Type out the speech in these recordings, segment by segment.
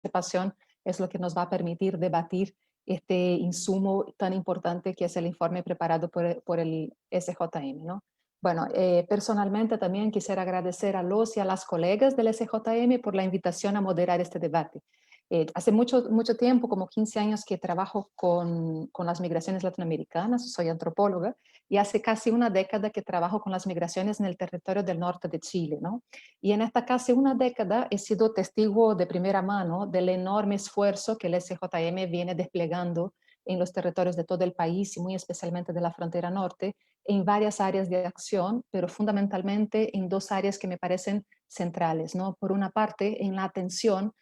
participación es lo que nos va a permitir debatir este insumo tan importante que es el informe preparado por el SJM, ¿no? Bueno, personalmente también quisiera agradecer a los y a las colegas del SJM por la invitación a moderar este debate. Hace mucho tiempo, como 15 años, que trabajo con las migraciones latinoamericanas, soy antropóloga, y hace casi una década que trabajo con las migraciones en el territorio del norte de Chile, ¿no? Y en esta casi una década he sido testigo de primera mano del enorme esfuerzo que el SJM viene desplegando en los territorios de todo el país y muy especialmente de la frontera norte, en varias áreas de acción, pero fundamentalmente en dos áreas que me parecen centrales, ¿no? Por una parte, en la atención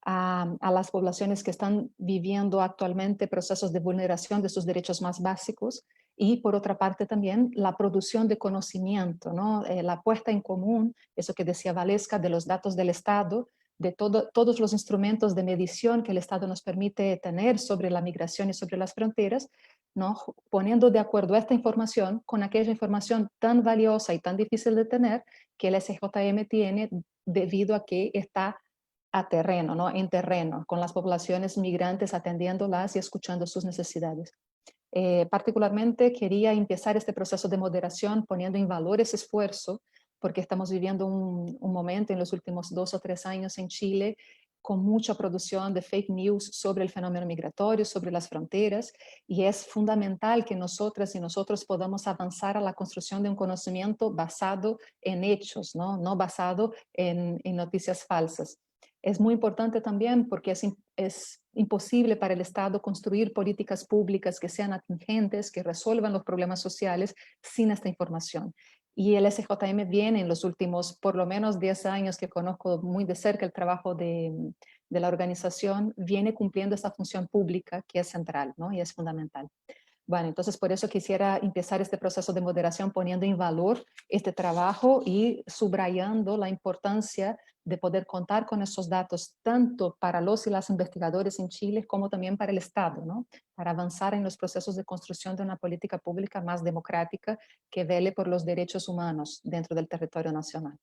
a las poblaciones que están viviendo actualmente procesos de vulneración de sus derechos más básicos, y por otra parte también la producción de conocimiento, ¿no? La puesta en común, eso que decía Valesca, de los datos del Estado, de todos los instrumentos de medición que el Estado nos permite tener sobre la migración y sobre las fronteras, ¿no? Poniendo de acuerdo esta información con aquella información tan valiosa y tan difícil de tener que el SJM tiene debido a que está a terreno, ¿no? En terreno, con las poblaciones migrantes atendiéndolas y escuchando sus necesidades. Particularmente quería empezar este proceso de moderación poniendo en valor ese esfuerzo, porque estamos viviendo un momento en los últimos 2 o 3 años en Chile con mucha producción de fake news sobre el fenómeno migratorio, sobre las fronteras, y es fundamental que nosotras y nosotros podamos avanzar a la construcción de un conocimiento basado en hechos, no basado en noticias falsas. Es muy importante también porque es imposible para el Estado construir políticas públicas que sean atingentes, que resuelvan los problemas sociales sin esta información. Y el SJM viene en los últimos, por lo menos 10 años que conozco muy de cerca el trabajo de la organización, viene cumpliendo esta función pública que es central, ¿no? Y es fundamental. Bueno, entonces por eso quisiera empezar este proceso de moderación poniendo en valor este trabajo y subrayando la importancia de poder contar con esos datos tanto para los y las investigadores en Chile como también para el Estado, ¿no? Para avanzar en los procesos de construcción de una política pública más democrática que vele por los derechos humanos dentro del territorio nacional.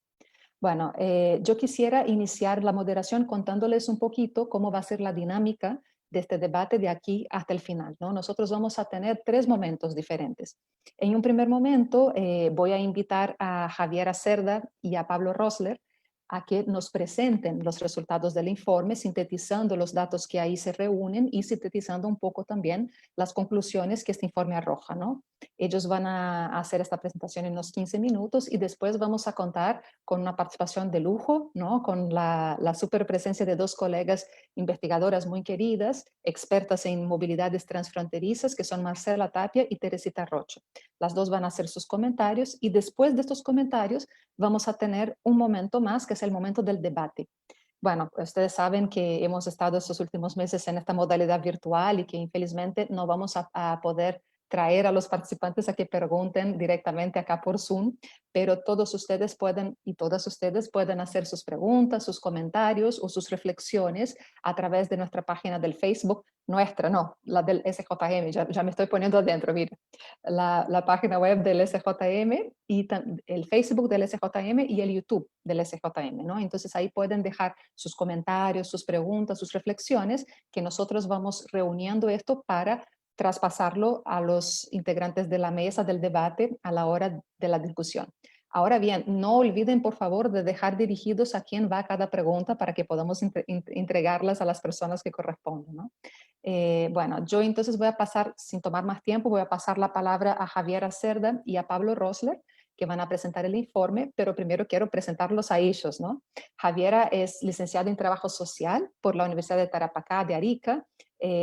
Bueno, yo quisiera iniciar la moderación contándoles un poquito cómo va a ser la dinámica de este debate de aquí hasta el final, ¿no? Nosotros vamos a tener 3 momentos diferentes. En un primer momento voy a invitar a Javiera Cerda y a Pablo Rosler a que nos presenten los resultados del informe, sintetizando los datos que ahí se reúnen y sintetizando un poco también las conclusiones que este informe arroja, ¿no? Ellos van a hacer esta presentación en unos 15 minutos y después vamos a contar con una participación de lujo, ¿no? Con la super presencia de 2 colegas investigadoras muy queridas, expertas en movilidades transfronterizas, que son Marcela Tapia y Teresita Rocha. Las dos van a hacer sus comentarios y después de estos comentarios vamos a tener un momento más, que es el momento del debate. Bueno, ustedes saben que hemos estado estos últimos meses en esta modalidad virtual y que infelizmente no vamos a poder traer a los participantes a que pregunten directamente acá por Zoom, pero todos ustedes pueden y todas ustedes pueden hacer sus preguntas, sus comentarios o sus reflexiones a través de nuestra página del Facebook, nuestra, no, la del SJM, ya me estoy poniendo adentro, mira, la página web del SJM y el Facebook del SJM y el YouTube del SJM, ¿no? Entonces ahí pueden dejar sus comentarios, sus preguntas, sus reflexiones, que nosotros vamos reuniendo esto para traspasarlo a los integrantes de la mesa del debate a la hora de la discusión. Ahora bien, no olviden por favor de dejar dirigidos a quién va cada pregunta para que podamos entregarlas a las personas que corresponden, ¿no? Bueno, yo entonces voy a pasar, sin tomar más tiempo, voy a pasar la palabra a Javiera Cerda y a Pablo Rosler, que van a presentar el informe, pero primero quiero presentarlos a ellos, ¿no? Javiera es licenciada en Trabajo Social por la Universidad de Tarapacá de Arica,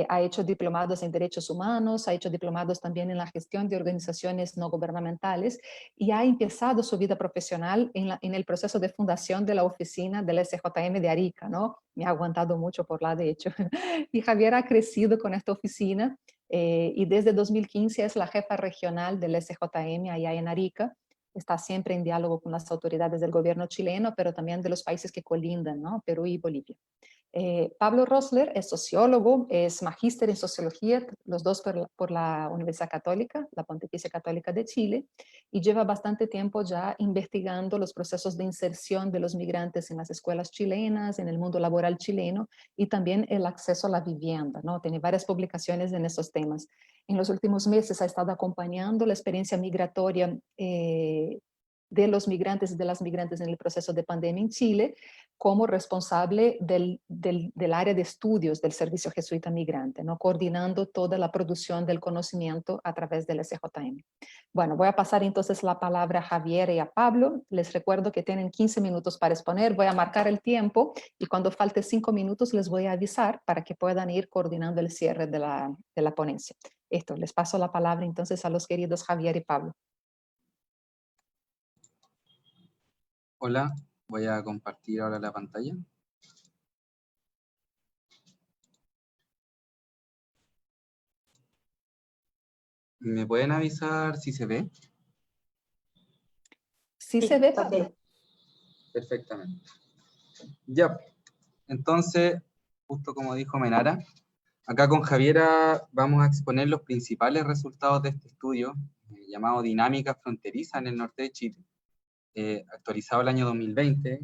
ha hecho diplomados en Derechos Humanos, ha hecho diplomados también en la gestión de organizaciones no gubernamentales y ha empezado su vida profesional en el proceso de fundación de la oficina del SJM de Arica, ¿no? Me ha aguantado mucho por la, de hecho. Y Javier ha crecido con esta oficina y desde 2015 es la jefa regional del SJM allá en Arica. Está siempre en diálogo con las autoridades del gobierno chileno, pero también de los países que colindan, ¿no? Perú y Bolivia. Pablo Rosler es sociólogo, es magíster en sociología, los dos por la Universidad Católica, la Pontificia Católica de Chile, y lleva bastante tiempo ya investigando los procesos de inserción de los migrantes en las escuelas chilenas, en el mundo laboral chileno, y también el acceso a la vivienda, ¿no? Tiene varias publicaciones en esos temas. En los últimos meses ha estado acompañando la experiencia migratoria de los migrantes y de las migrantes en el proceso de pandemia en Chile, como responsable del área de estudios del Servicio Jesuita Migrante, ¿no? Coordinando toda la producción del conocimiento a través del SJM. Bueno, voy a pasar entonces la palabra a Javier y a Pablo. Les recuerdo que tienen 15 minutos para exponer. Voy a marcar el tiempo y cuando falte 5 minutos les voy a avisar para que puedan ir coordinando el cierre de la ponencia. Les paso la palabra entonces a los queridos Javier y Pablo. Hola, voy a compartir ahora la pantalla. ¿Me pueden avisar si se ve? Sí se ve, Pablo. Perfectamente. Ya, entonces, justo como dijo Menara, acá con Javiera vamos a exponer los principales resultados de este estudio, llamado Dinámica Fronteriza en el norte de Chile, actualizado el año 2020.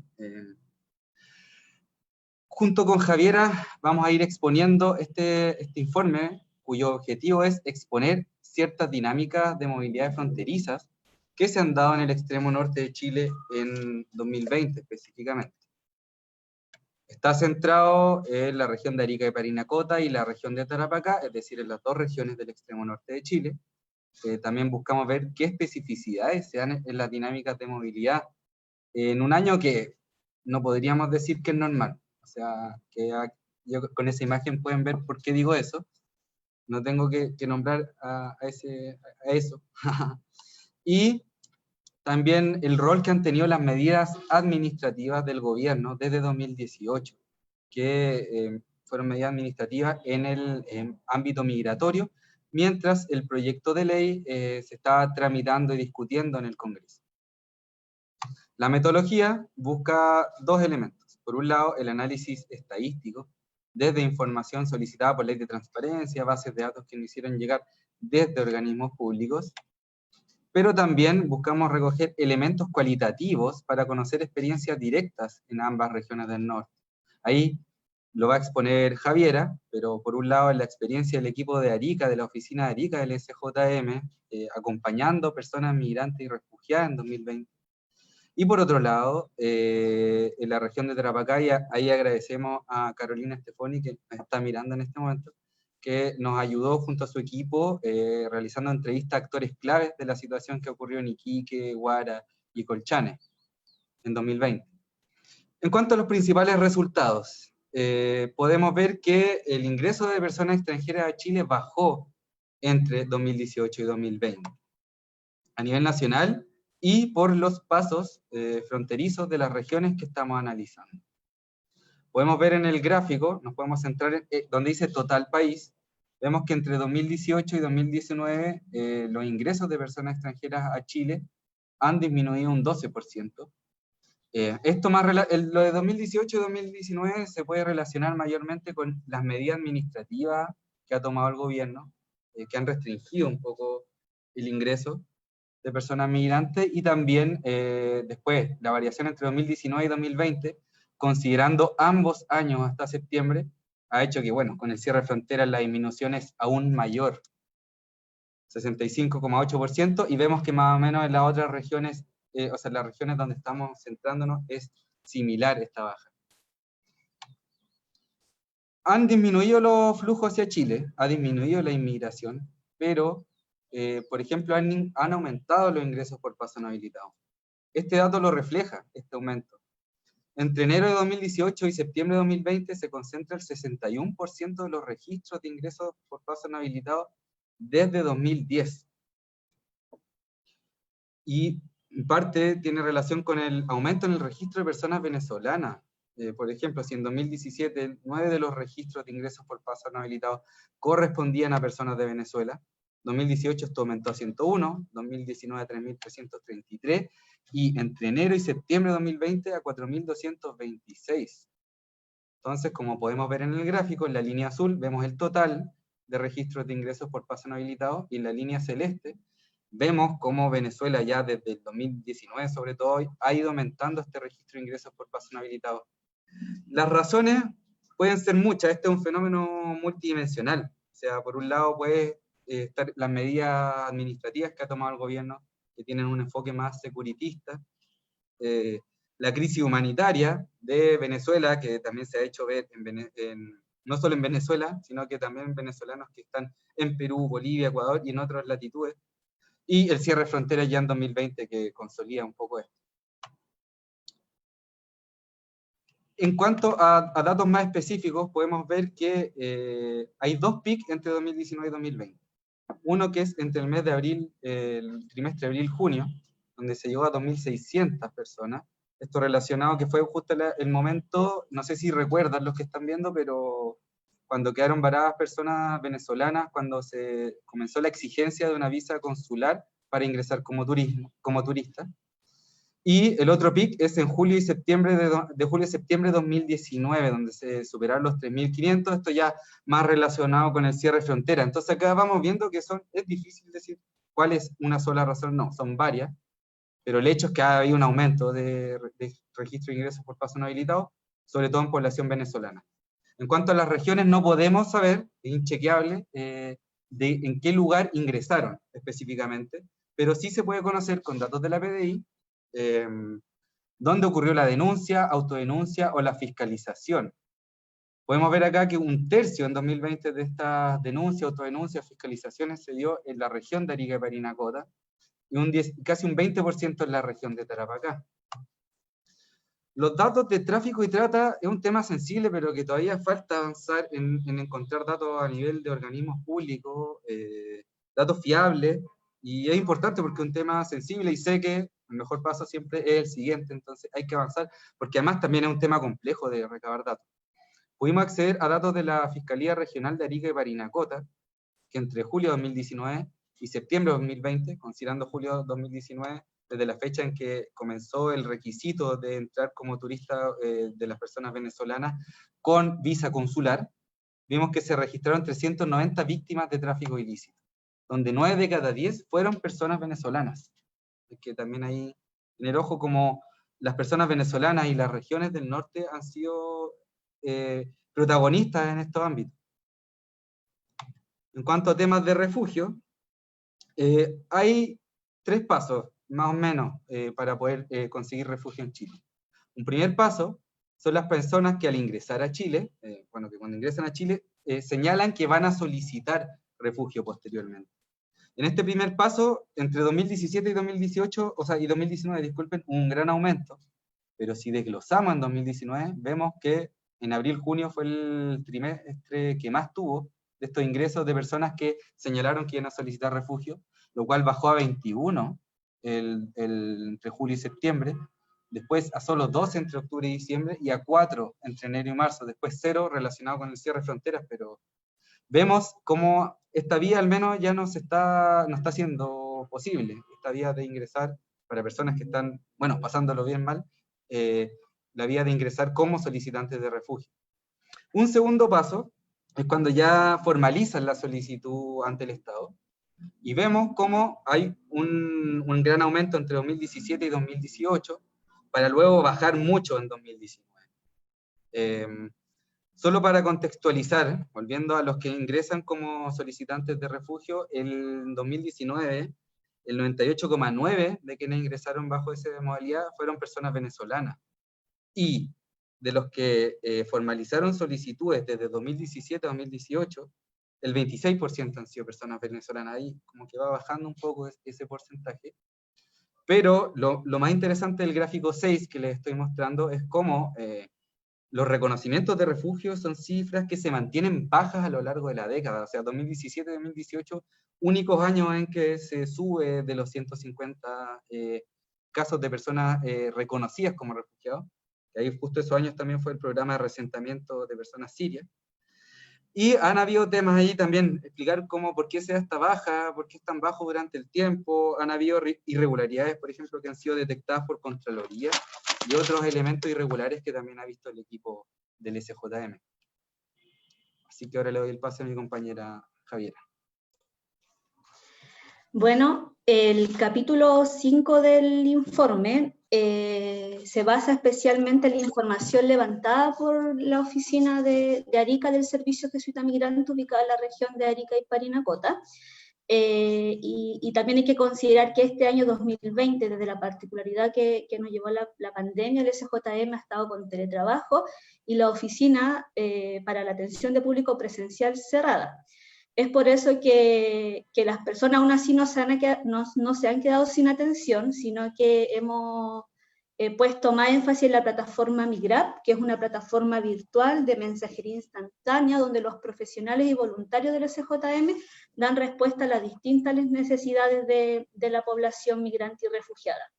Junto con Javiera vamos a ir exponiendo este informe, cuyo objetivo es exponer ciertas dinámicas de movilidad fronterizas que se han dado en el extremo norte de Chile en 2020 específicamente. Está centrado en la región de Arica y Parinacota y la región de Tarapacá, es decir, en las dos regiones del extremo norte de Chile. También buscamos ver qué especificidades se dan en las dinámicas de movilidad en un año que no podríamos decir que es normal. O sea, con esa imagen pueden ver por qué digo eso. No tengo que nombrar a eso. Y también el rol que han tenido las medidas administrativas del gobierno desde 2018, que fueron medidas administrativas en el ámbito migratorio, mientras el proyecto de ley se estaba tramitando y discutiendo en el Congreso. La metodología busca dos elementos. Por un lado, el análisis estadístico, desde información solicitada por ley de transparencia, bases de datos que nos hicieron llegar desde organismos públicos, pero también buscamos recoger elementos cualitativos para conocer experiencias directas en ambas regiones del norte. Ahí lo va a exponer Javiera, pero por un lado en la experiencia del equipo de Arica, de la oficina de Arica del SJM, acompañando personas migrantes y refugiadas en 2020. Y por otro lado, en la región de Tarapacá, ahí agradecemos a Carolina Stefoni, que nos está mirando en este momento, que nos ayudó junto a su equipo realizando entrevistas a actores claves de la situación que ocurrió en Iquique, Huara y Colchane en 2020. En cuanto a los principales resultados, podemos ver que el ingreso de personas extranjeras a Chile bajó entre 2018 y 2020. A nivel nacional, y por los pasos fronterizos de las regiones que estamos analizando. Podemos ver en el gráfico, nos podemos centrar en donde dice total país, vemos que entre 2018 y 2019 los ingresos de personas extranjeras a Chile han disminuido un 12%. Lo de 2018 y 2019 se puede relacionar mayormente con las medidas administrativas que ha tomado el gobierno, que han restringido un poco el ingreso de personas migrantes, y también después la variación entre 2019 y 2020, considerando ambos años hasta septiembre, ha hecho que, bueno, con el cierre de fronteras la disminución es aún mayor, 65,8%, y vemos que más o menos en las otras regiones, o sea, en las regiones donde estamos centrándonos, es similar esta baja. Han disminuido los flujos hacia Chile, ha disminuido la inmigración, pero por ejemplo, han aumentado los ingresos por paso no habilitado. Este dato lo refleja, este aumento. Entre enero de 2018 y septiembre de 2020 se concentra el 61% de los registros de ingresos por paso no habilitado desde 2010. Y en parte tiene relación con el aumento en el registro de personas venezolanas. Por ejemplo, si en 2017 9 de los registros de ingresos por paso no habilitado correspondían a personas de Venezuela, 2018 esto aumentó a 101, 2019 a 3.333, y entre enero y septiembre de 2020 a 4.226. Entonces, como podemos ver en el gráfico, en la línea azul vemos el total de registros de ingresos por paso no habilitado, y en la línea celeste vemos cómo Venezuela ya desde el 2019 sobre todo ha ido aumentando este registro de ingresos por paso no habilitado. Las razones pueden ser muchas, este es un fenómeno multidimensional, o sea, por un lado puede estar las medidas administrativas que ha tomado el gobierno, que tienen un enfoque más securitista, la crisis humanitaria de Venezuela, que también se ha hecho ver no solo en Venezuela, sino que también en venezolanos que están en Perú, Bolivia, Ecuador y en otras latitudes, y el cierre de fronteras ya en 2020, que consolida un poco esto. En cuanto a datos más específicos, podemos ver que hay dos picos entre 2019 y 2020. Uno que es entre el mes de abril, el trimestre abril-junio, donde se llegó a 2.600 personas. Esto relacionado que fue justo el momento, no sé si recuerdan los que están viendo, pero cuando quedaron varadas personas venezolanas, cuando se comenzó la exigencia de una visa consular para ingresar como turista. Y el otro pic es en julio y septiembre de julio y septiembre de 2019, donde se superaron los 3.500, esto ya más relacionado con el cierre de frontera. Entonces acá vamos viendo que es difícil decir cuál es una sola razón, no, son varias, pero el hecho es que ha habido un aumento de registro de ingresos por paso no habilitado, sobre todo en población venezolana. En cuanto a las regiones, no podemos saber, es inchequeable, en qué lugar ingresaron específicamente, pero sí se puede conocer con datos de la PDI dónde ocurrió la denuncia, autodenuncia o la fiscalización. Podemos ver acá que un tercio en 2020 de estas denuncias, autodenuncias, fiscalizaciones se dio en la región de Arica y Parinacota, y casi un 20% en la región de Tarapacá. Los datos de tráfico y trata es un tema sensible, pero que todavía falta avanzar en encontrar datos a nivel de organismos públicos, datos fiables, y es importante porque es un tema sensible y sé que el mejor paso siempre es el siguiente, entonces hay que avanzar, porque además también es un tema complejo de recabar datos. Pudimos acceder a datos de la Fiscalía Regional de Arica y Parinacota, que entre julio de 2019 y septiembre de 2020, considerando julio de 2019, desde la fecha en que comenzó el requisito de entrar como turista de las personas venezolanas con visa consular, vimos que se registraron 390 víctimas de tráfico ilícito, donde 9 de cada 10 fueron personas venezolanas. Es que también hay tener ojo como las personas venezolanas y las regiones del norte han sido protagonistas en estos ámbitos. En cuanto a temas de refugio, hay 3 pasos, más o menos, para poder conseguir refugio en Chile. Un primer paso son las personas que al ingresar a Chile, que cuando ingresan a Chile, señalan que van a solicitar refugio posteriormente. En este primer paso, entre 2017 y 2018, y 2019, disculpen, un gran aumento, pero si desglosamos en 2019, vemos que en abril-junio fue el trimestre que más tuvo de estos ingresos de personas que señalaron que iban a solicitar refugio, lo cual bajó a 21 entre julio y septiembre, después a solo 2 entre octubre y diciembre, y a 4 entre enero y marzo, después 0 relacionado con el cierre de fronteras, pero vemos cómo esta vía al menos ya no está siendo posible, esta vía de ingresar para personas que están, pasándolo bien mal, la vía de ingresar como solicitantes de refugio. Un segundo paso es cuando ya formalizan la solicitud ante el Estado, y vemos cómo hay un gran aumento entre 2017 y 2018, para luego bajar mucho en 2019. Solo para contextualizar, volviendo a los que ingresan como solicitantes de refugio, en 2019, el 98,9% de quienes ingresaron bajo esa modalidad fueron personas venezolanas. Y de los que formalizaron solicitudes desde 2017 a 2018, el 26% han sido personas venezolanas. Ahí como que va bajando un poco ese porcentaje. Pero lo más interesante del gráfico 6 que les estoy mostrando es cómo los reconocimientos de refugio son cifras que se mantienen bajas a lo largo de la década. O sea, 2017 y 2018, únicos años en que se sube de los 150 casos de personas reconocidas como refugiados. Y ahí justo esos años también fue el programa de reasentamiento de personas sirias. Y han habido temas ahí también, explicar por qué se da esta baja, por qué es tan bajo durante el tiempo. Han habido irregularidades, por ejemplo, que han sido detectadas por Contraloría, y otros elementos irregulares que también ha visto el equipo del SJM. Así que ahora le doy el pase a mi compañera Javiera. Bueno, el capítulo 5 del informe se basa especialmente en la información levantada por la oficina de Arica del Servicio Jesuita Migrante ubicada en la región de Arica y Parinacota. Y también hay que considerar que este año 2020, desde la particularidad que nos llevó la pandemia, el SJM ha estado con teletrabajo y la oficina para la atención de público presencial cerrada. Es por eso que las personas aún así no se han quedado sin atención, sino que hemos puesto más énfasis en la plataforma Migrap, que es una plataforma virtual de mensajería instantánea, donde los profesionales y voluntarios del SJM dan respuesta a las distintas necesidades de la población migrante y refugiada.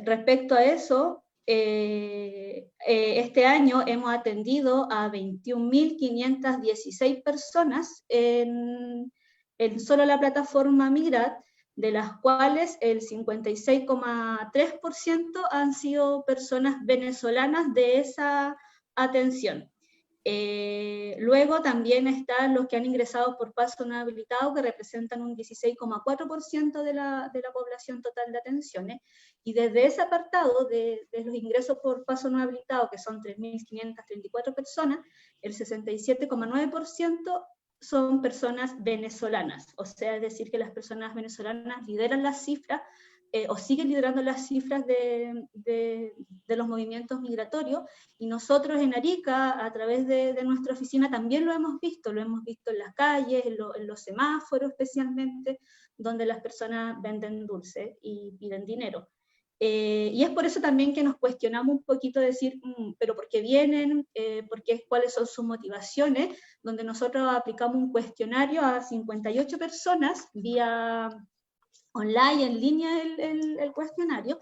Respecto a eso, este año hemos atendido a 21.516 personas en solo la plataforma Migrat, de las cuales el 56,3% han sido personas venezolanas de esa atención. Luego también están los que han ingresado por paso no habilitado, que representan un 16,4% de la población total de atenciones, y desde ese apartado de los ingresos por paso no habilitado, que son 3.534 personas, el 67,9% son personas venezolanas, o sea, es decir, que las personas venezolanas lideran las cifras, o siguen liderando las cifras de los movimientos migratorios, y nosotros en Arica, a través de nuestra oficina, también lo hemos visto en las calles, en los semáforos especialmente, donde las personas venden dulces y piden dinero. Y es por eso también que nos cuestionamos un poquito, decir, pero ¿por qué vienen? ¿Cuáles son sus motivaciones? Donde nosotros aplicamos un cuestionario a 58 personas vía online, en línea el cuestionario,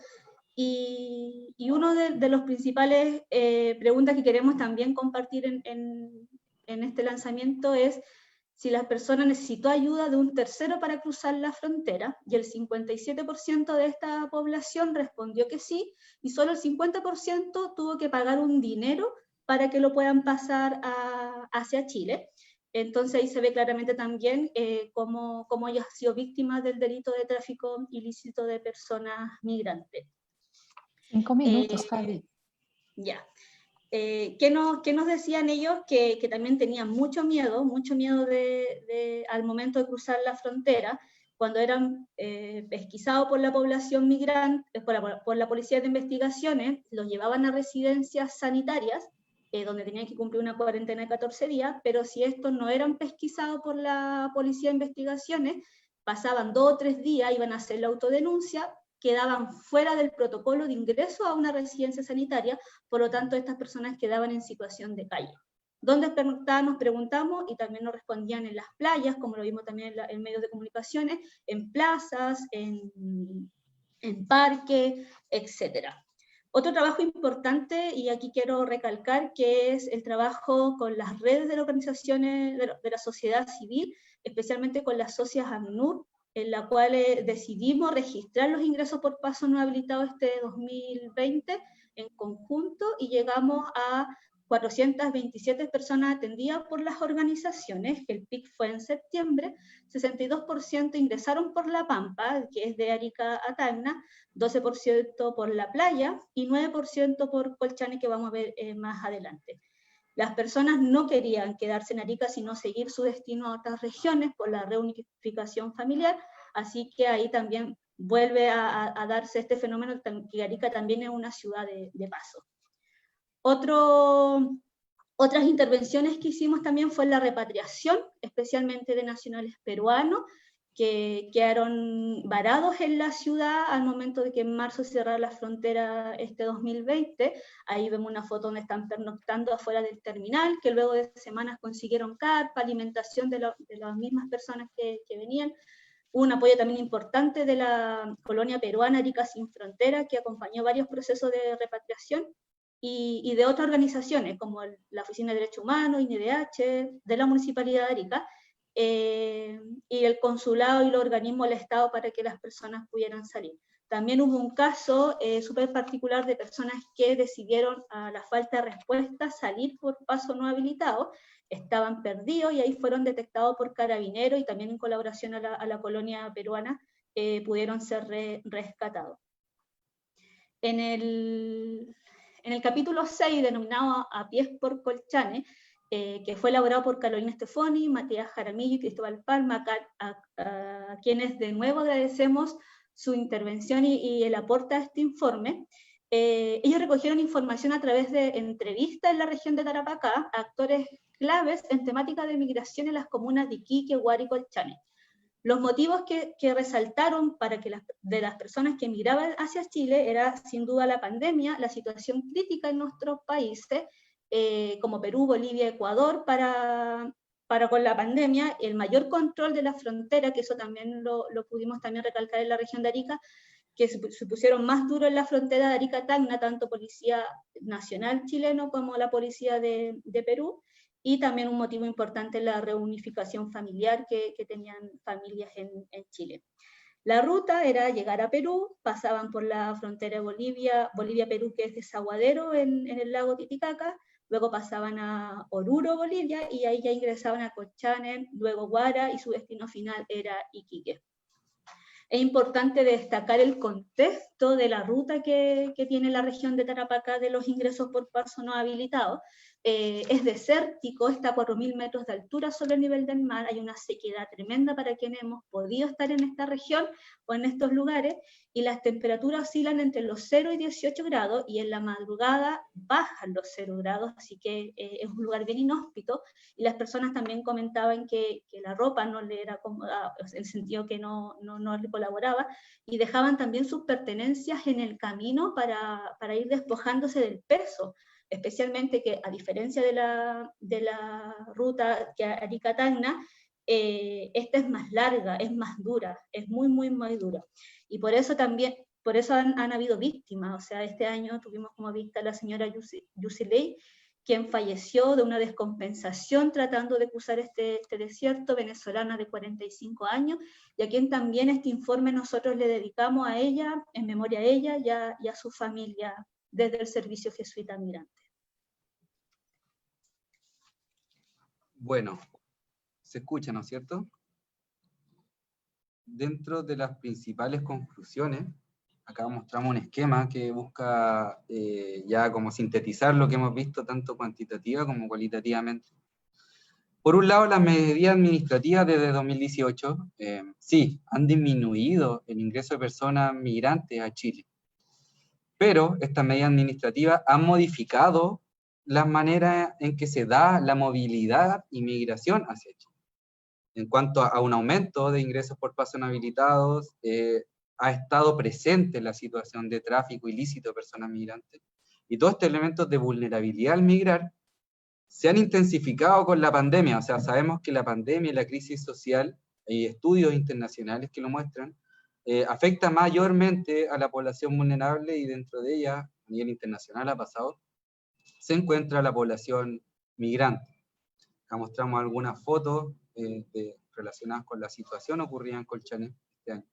y uno de los principales preguntas que queremos también compartir en este lanzamiento es si la persona necesitó ayuda de un tercero para cruzar la frontera, y el 57% de esta población respondió que sí, y solo el 50% tuvo que pagar un dinero para que lo puedan pasar hacia Chile. Entonces ahí se ve claramente también cómo ellos han sido víctimas del delito de tráfico ilícito de personas migrantes. 5 minutos, Javi. Ya. ¿Qué nos decían ellos? Que también tenían mucho miedo al momento de cruzar la frontera, cuando eran pesquisados por la población migrante, por la policía de investigaciones, los llevaban a residencias sanitarias, donde tenían que cumplir una cuarentena de 14 días, pero si estos no eran pesquisados por la policía de investigaciones, pasaban 2 o 3 días, iban a hacer la autodenuncia, quedaban fuera del protocolo de ingreso a una residencia sanitaria, por lo tanto estas personas quedaban en situación de calle. ¿Dónde nos preguntamos? Y también nos respondían en las playas, como lo vimos también en medios de comunicaciones, en plazas, en parques, etc. Otro trabajo importante, y aquí quiero recalcar, que es el trabajo con las redes de las organizaciones de la sociedad civil, especialmente con las socias ACNUR, en la cual decidimos registrar los ingresos por paso no habilitado este 2020 en conjunto, y llegamos a 427 personas atendidas por las organizaciones. El pic fue en septiembre, 62% ingresaron por La Pampa, que es de Arica a Tacna, 12% por La Playa y 9% por Colchane, que vamos a ver más adelante. Las personas no querían quedarse en Arica, sino seguir su destino a otras regiones por la reunificación familiar, así que ahí también vuelve a darse este fenómeno, que Arica también es una ciudad de paso. Otras intervenciones que hicimos también fue la repatriación, especialmente de nacionales peruanos, que quedaron varados en la ciudad al momento de que en marzo cerrara la frontera este 2020. Ahí vemos una foto donde están pernoctando afuera del terminal, que luego de semanas consiguieron carpa, alimentación de las mismas personas que venían. Hubo un apoyo también importante de la colonia peruana Arica Sin Frontera, que acompañó varios procesos de repatriación, y de otras organizaciones, como la Oficina de Derechos Humanos, INDH, de la Municipalidad de Arica, y el consulado y los organismos del Estado, para que las personas pudieran salir. También hubo un caso súper particular de personas que decidieron, a la falta de respuesta, salir por paso no habilitado, estaban perdidos y ahí fueron detectados por carabineros y también en colaboración a la colonia peruana pudieron ser rescatados. En el capítulo 6, denominado A Pies por Colchane, que fue elaborado por Carolina Stefoni, Matías Jaramillo y Cristóbal Palma, a quienes de nuevo agradecemos su intervención y el aporte a este informe. Ellos recogieron información a través de entrevistas en la región de Tarapacá a actores claves en temática de migración en las comunas de Iquique, Huari y Colchane. Los motivos que resaltaron para que de las personas que emigraban hacia Chile era sin duda la pandemia, la situación crítica en nuestros países, como Perú, Bolivia, Ecuador, para con la pandemia, el mayor control de la frontera, que eso también lo pudimos también recalcar en la región de Arica, que se pusieron más duro en la frontera de Arica-Tacna, tanto Policía Nacional chileno como la Policía de Perú, y también un motivo importante la reunificación familiar que tenían familias en Chile. La ruta era llegar a Perú, pasaban por la frontera de Bolivia-Perú, que es desaguadero en el lago Titicaca, luego pasaban a Oruro, Bolivia, y ahí ya ingresaban a Colchane, luego Huara, y su destino final era Iquique. Es importante destacar el contexto de la ruta que tiene la región de Tarapacá de los ingresos por paso no habilitado. Es desértico, está a 4.000 metros de altura sobre el nivel del mar, hay una sequedad tremenda para quienes hemos podido estar en esta región o en estos lugares, y las temperaturas oscilan entre los 0 y 18 grados, y en la madrugada bajan los 0 grados, así que es un lugar bien inhóspito, y las personas también comentaban que la ropa no le era cómoda, en el sentido que no le colaboraba, y dejaban también sus pertenencias en el camino para ir despojándose del peso, especialmente que a diferencia de la ruta que Arica-Tacna, esta es más larga, es más dura, es muy, muy, muy dura. Y por eso también, por eso han habido víctimas. O sea, este año tuvimos como víctima a la señora Yusiley, quien falleció de una descompensación tratando de cruzar este desierto, venezolana de 45 años, y a quien también este informe nosotros le dedicamos a ella, en memoria a ella y a su familia, desde el Servicio Jesuita Migrante. Bueno, se escucha, ¿no es cierto? Dentro de las principales conclusiones, acá mostramos un esquema que busca ya como sintetizar lo que hemos visto tanto cuantitativa como cualitativamente. Por un lado, las medidas administrativas desde 2018, sí, han disminuido el ingreso de personas migrantes a Chile, pero estas medidas administrativas han modificado las maneras en que se da la movilidad y migración hacia Chile. En cuanto a un aumento de ingresos por paso no habilitados, ha estado presente la situación de tráfico ilícito de personas migrantes, y todos estos elementos de vulnerabilidad al migrar se han intensificado con la pandemia. O sea, sabemos que la pandemia y la crisis social, hay estudios internacionales que lo muestran, afecta mayormente a la población vulnerable, y dentro de ella, a nivel internacional ha pasado, se encuentra la población migrante. Acá mostramos algunas fotos relacionadas con la situación ocurrida en Colchane este año.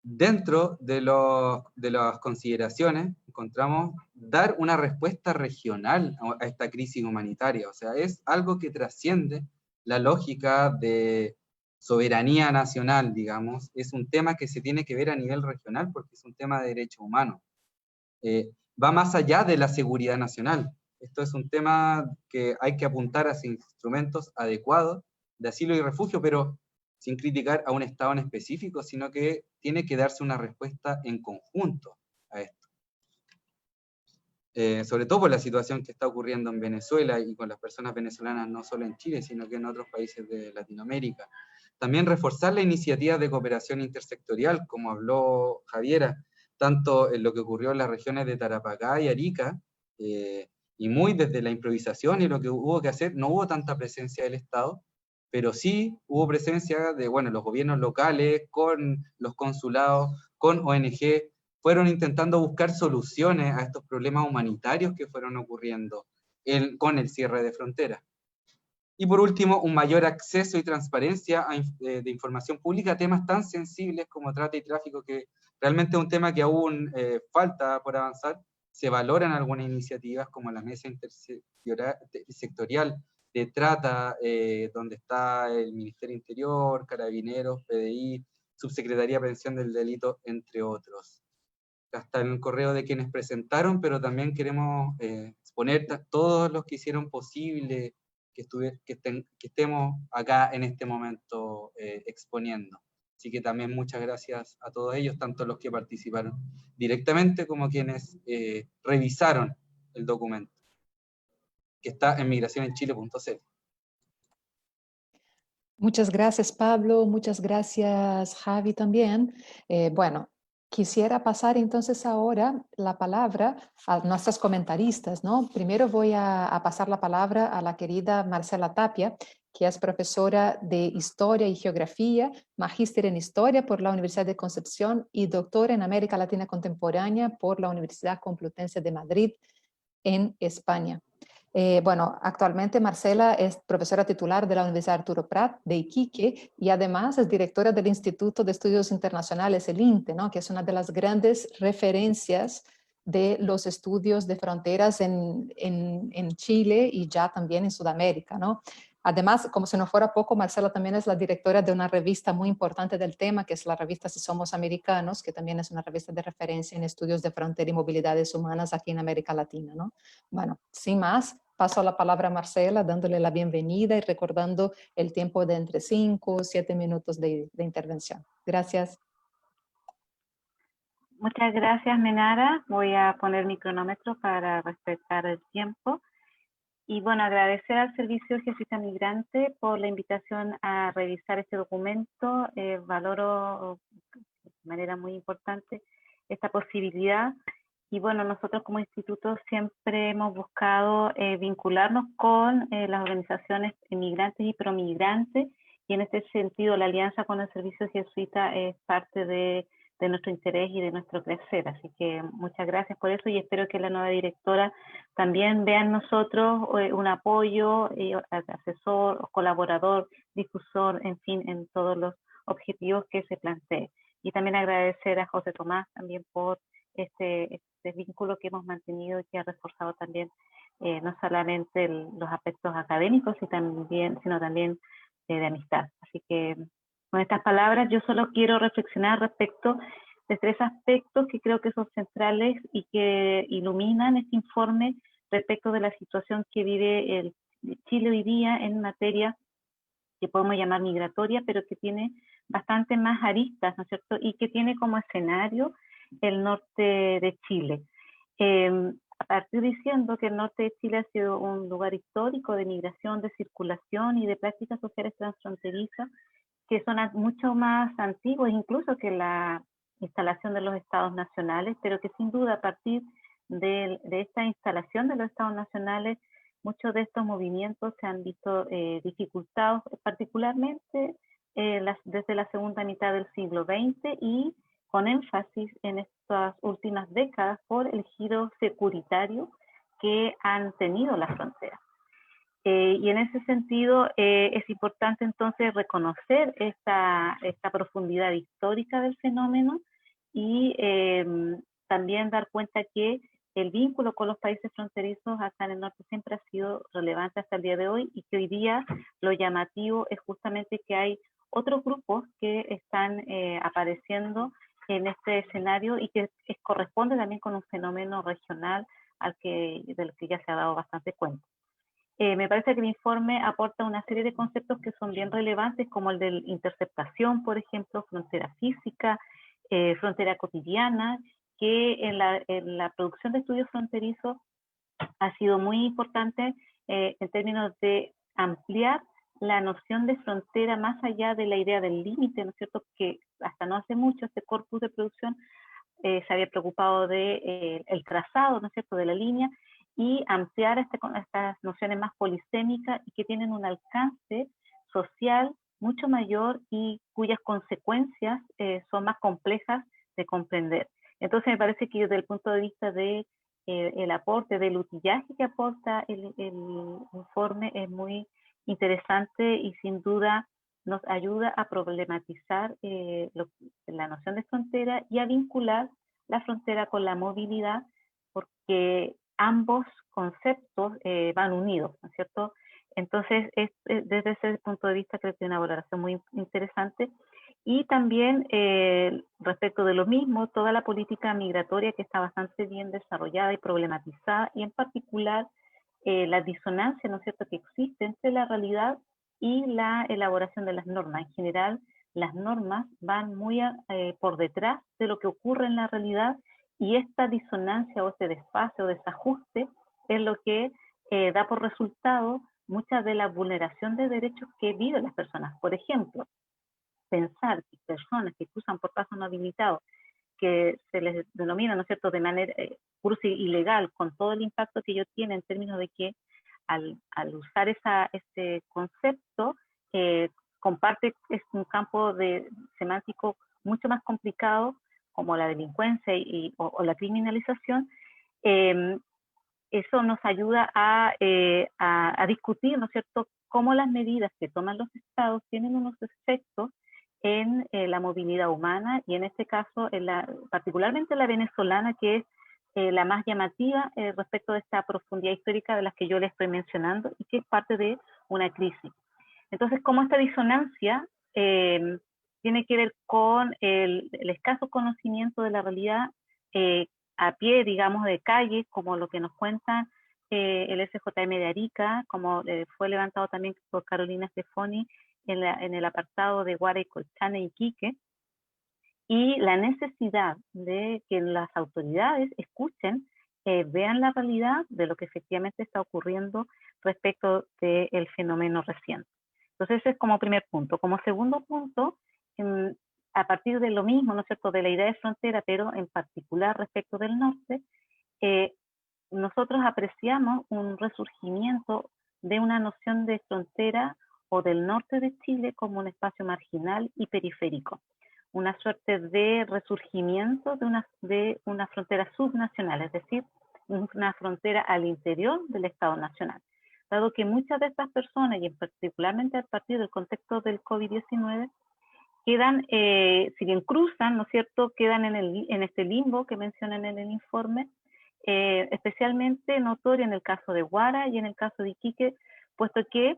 Dentro de las consideraciones encontramos dar una respuesta regional a esta crisis humanitaria. O sea, es algo que trasciende la lógica de soberanía nacional, digamos. Es un tema que se tiene que ver a nivel regional porque es un tema de derechos humanos. Va más allá de la seguridad nacional. Esto es un tema que hay que apuntar hacia instrumentos adecuados de asilo y refugio, pero sin criticar a un Estado en específico, sino que tiene que darse una respuesta en conjunto a esto. Sobre todo por la situación que está ocurriendo en Venezuela y con las personas venezolanas, no solo en Chile, sino que en otros países de Latinoamérica. También reforzar la iniciativa de cooperación intersectorial, como habló Javiera, tanto en lo que ocurrió en las regiones de Tarapacá y Arica, y muy desde la improvisación y lo que hubo que hacer, no hubo tanta presencia del Estado, pero sí hubo presencia de, bueno, los gobiernos locales, con los consulados, con ONG, fueron intentando buscar soluciones a estos problemas humanitarios que fueron ocurriendo con el cierre de fronteras. Y por último, un mayor acceso y transparencia de información pública a temas tan sensibles como trata y tráfico, que realmente es un tema que aún falta por avanzar. Se valoran algunas iniciativas como la mesa intersectorial de trata, donde está el Ministerio Interior, Carabineros, PDI, Subsecretaría de Prevención del Delito, entre otros. Hasta en el correo de quienes presentaron, pero también queremos exponer todos los que hicieron posible que estemos acá en este momento exponiendo. Así que también muchas gracias a todos ellos, tanto los que participaron directamente como quienes revisaron el documento, que está en migracionenchile.cl. Muchas gracias, Pablo. Muchas gracias, Javi, también. Bueno, quisiera pasar entonces ahora la palabra a nuestras comentaristas, ¿no? Primero voy a pasar la palabra a la querida Marcela Tapia, que es profesora de Historia y Geografía, magíster en Historia por la Universidad de Concepción y doctora en América Latina Contemporánea por la Universidad Complutense de Madrid, en España. Bueno, actualmente Marcela es profesora titular de la Universidad Arturo Prat de Iquique y además es directora del Instituto de Estudios Internacionales, el INTE, ¿no? Que es una de las grandes referencias de los estudios de fronteras en Chile y ya también en Sudamérica, ¿no? Además, como si no fuera poco, Marcela también es la directora de una revista muy importante del tema, que es la revista Si Somos Americanos, que también es una revista de referencia en estudios de frontera y movilidades humanas aquí en América Latina, ¿no? Bueno, sin más, paso la palabra a Marcela, dándole la bienvenida y recordando el tiempo de entre 5 o 7 minutos de intervención. Gracias. Muchas gracias, Menara. Voy a poner mi cronómetro para respetar el tiempo. Y bueno, agradecer al Servicio Jesuita Migrante por la invitación a revisar este documento. Valoro de manera muy importante esta posibilidad. Y bueno, nosotros como instituto siempre hemos buscado vincularnos con las organizaciones migrantes y promigrantes, y en este sentido la alianza con el Servicio Jesuita es parte de nuestro interés y de nuestro crecer. Así que muchas gracias por eso y espero que la nueva directora también vea en nosotros un apoyo, asesor, colaborador, difusor, en fin, en todos los objetivos que se planteen. Y también agradecer a José Tomás también por este vínculo que hemos mantenido y que ha reforzado también no solamente los aspectos académicos, sino también de amistad. Así que con estas palabras yo solo quiero reflexionar respecto de 3 aspectos que creo que son centrales y que iluminan este informe respecto de la situación que vive Chile hoy día en materia que podemos llamar migratoria, pero que tiene bastante más aristas, ¿no es cierto? Y que tiene como escenario el norte de Chile. A partir diciendo que el norte de Chile ha sido un lugar histórico de migración, de circulación y de prácticas sociales transfronterizas, que son mucho más antiguos incluso que la instalación de los estados nacionales, pero que sin duda a partir de esta instalación de los estados nacionales, muchos de estos movimientos se han visto dificultados, particularmente desde la segunda mitad del siglo XX y con énfasis en estas últimas décadas por el giro securitario que han tenido las fronteras. Y en ese sentido es importante entonces reconocer esta profundidad histórica del fenómeno y también dar cuenta que el vínculo con los países fronterizos acá en el norte siempre ha sido relevante hasta el día de hoy y que hoy día lo llamativo es justamente que hay otros grupos que están apareciendo en este escenario y que corresponde también con un fenómeno regional del que ya se ha dado bastante cuenta. Me parece que el informe aporta una serie de conceptos que son bien relevantes, como el de interceptación, por ejemplo, frontera física, frontera cotidiana, que en la producción de estudios fronterizos ha sido muy importante en términos de ampliar la noción de frontera más allá de la idea del límite, ¿no es cierto? Que hasta no hace mucho este corpus de producción se había preocupado de el trazado, ¿no es cierto?, de la línea, y ampliar estas nociones más polisémicas y que tienen un alcance social mucho mayor y cuyas consecuencias son más complejas de comprender. Entonces me parece que desde el punto de vista de el aporte, del utillaje que aporta el informe es muy interesante y sin duda nos ayuda a problematizar la noción de frontera y a vincular la frontera con la movilidad, porque ambos conceptos van unidos, ¿no es cierto? Entonces, desde ese punto de vista creo que es una valoración muy interesante. Y también respecto de lo mismo, toda la política migratoria que está bastante bien desarrollada y problematizada, y en particular la disonancia, ¿no es cierto?, que existe entre la realidad y la elaboración de las normas. En general, las normas van muy por detrás de lo que ocurre en la realidad, y esta disonancia o este desfase o desajuste es lo que da por resultado mucha de la vulneración de derechos que viven las personas. Por ejemplo, pensar que personas que cruzan por paso no habilitado, que se les denomina, ¿no es cierto?, de manera cruce ilegal, con todo el impacto que ello tiene en términos de que al usar este concepto, comparte un campo semántico mucho más complicado, como la delincuencia o la criminalización. Eso nos ayuda a discutir, ¿no es cierto?, cómo las medidas que toman los estados tienen unos efectos en la movilidad humana, y en este caso, particularmente la venezolana, que es la más llamativa respecto de esta profundidad histórica de las que yo le estoy mencionando, y que es parte de una crisis. Entonces, cómo esta disonancia tiene que ver con el escaso conocimiento de la realidad a pie, digamos, de calle, como lo que nos cuenta el SJM de Arica, como fue levantado también por Carolina Stefoni en el apartado de Guara y Colchane y Iquique, y la necesidad de que las autoridades escuchen, vean la realidad de lo que efectivamente está ocurriendo respecto del fenómeno reciente. Entonces, ese es como primer punto. Como segundo punto, a partir de lo mismo, ¿no es cierto?, de la idea de frontera, pero en particular respecto del norte, nosotros apreciamos un resurgimiento de una noción de frontera o del norte de Chile como un espacio marginal y periférico, una suerte de resurgimiento de una frontera subnacional, es decir, una frontera al interior del Estado Nacional. Dado que muchas de estas personas, y particularmente a partir del contexto del COVID-19, quedan, si bien cruzan, ¿no es cierto?, quedan en este limbo que mencionan en el informe, especialmente notorio en el caso de Guara y en el caso de Iquique, puesto que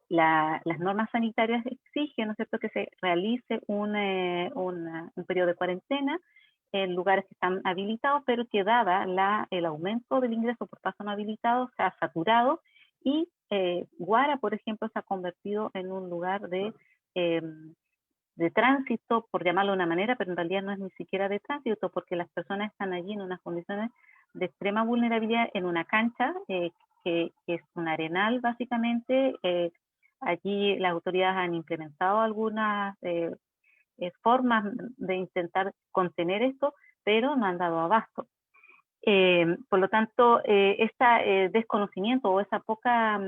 las normas sanitarias exigen, ¿no es cierto?, que se realice un periodo de cuarentena en lugares que están habilitados, pero que dada el aumento del ingreso por paso no habilitado se ha saturado, y Guara, por ejemplo, se ha convertido en un lugar de tránsito, por llamarlo de una manera, pero en realidad no es ni siquiera de tránsito, porque las personas están allí en unas condiciones de extrema vulnerabilidad en una cancha, que es un arenal básicamente. Allí las autoridades han implementado algunas formas de intentar contener esto, pero no han dado abasto. Por lo tanto, este desconocimiento o esa poca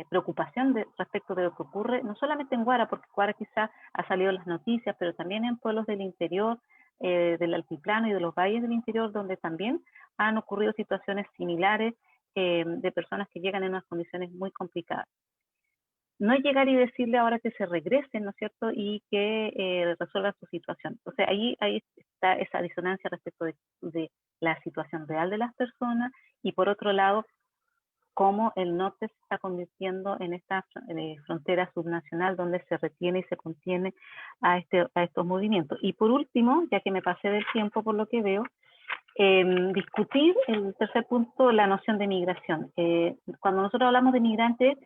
preocupación respecto de lo que ocurre, no solamente en Guara, porque Guara quizá ha salido en las noticias, pero también en pueblos del interior, del altiplano y de los valles del interior, donde también han ocurrido situaciones similares de personas que llegan en unas condiciones muy complicadas. No es llegar y decirle ahora que se regresen, ¿no es cierto?, y que resuelvan su situación. O sea, ahí está esa disonancia respecto de la situación real de las personas, y por otro lado, cómo el norte se está convirtiendo en esta frontera subnacional donde se retiene y se contiene a estos movimientos. Y por último, ya que me pasé del tiempo por lo que veo, discutir el tercer punto, la noción de migración. Cuando nosotros hablamos de migrantes,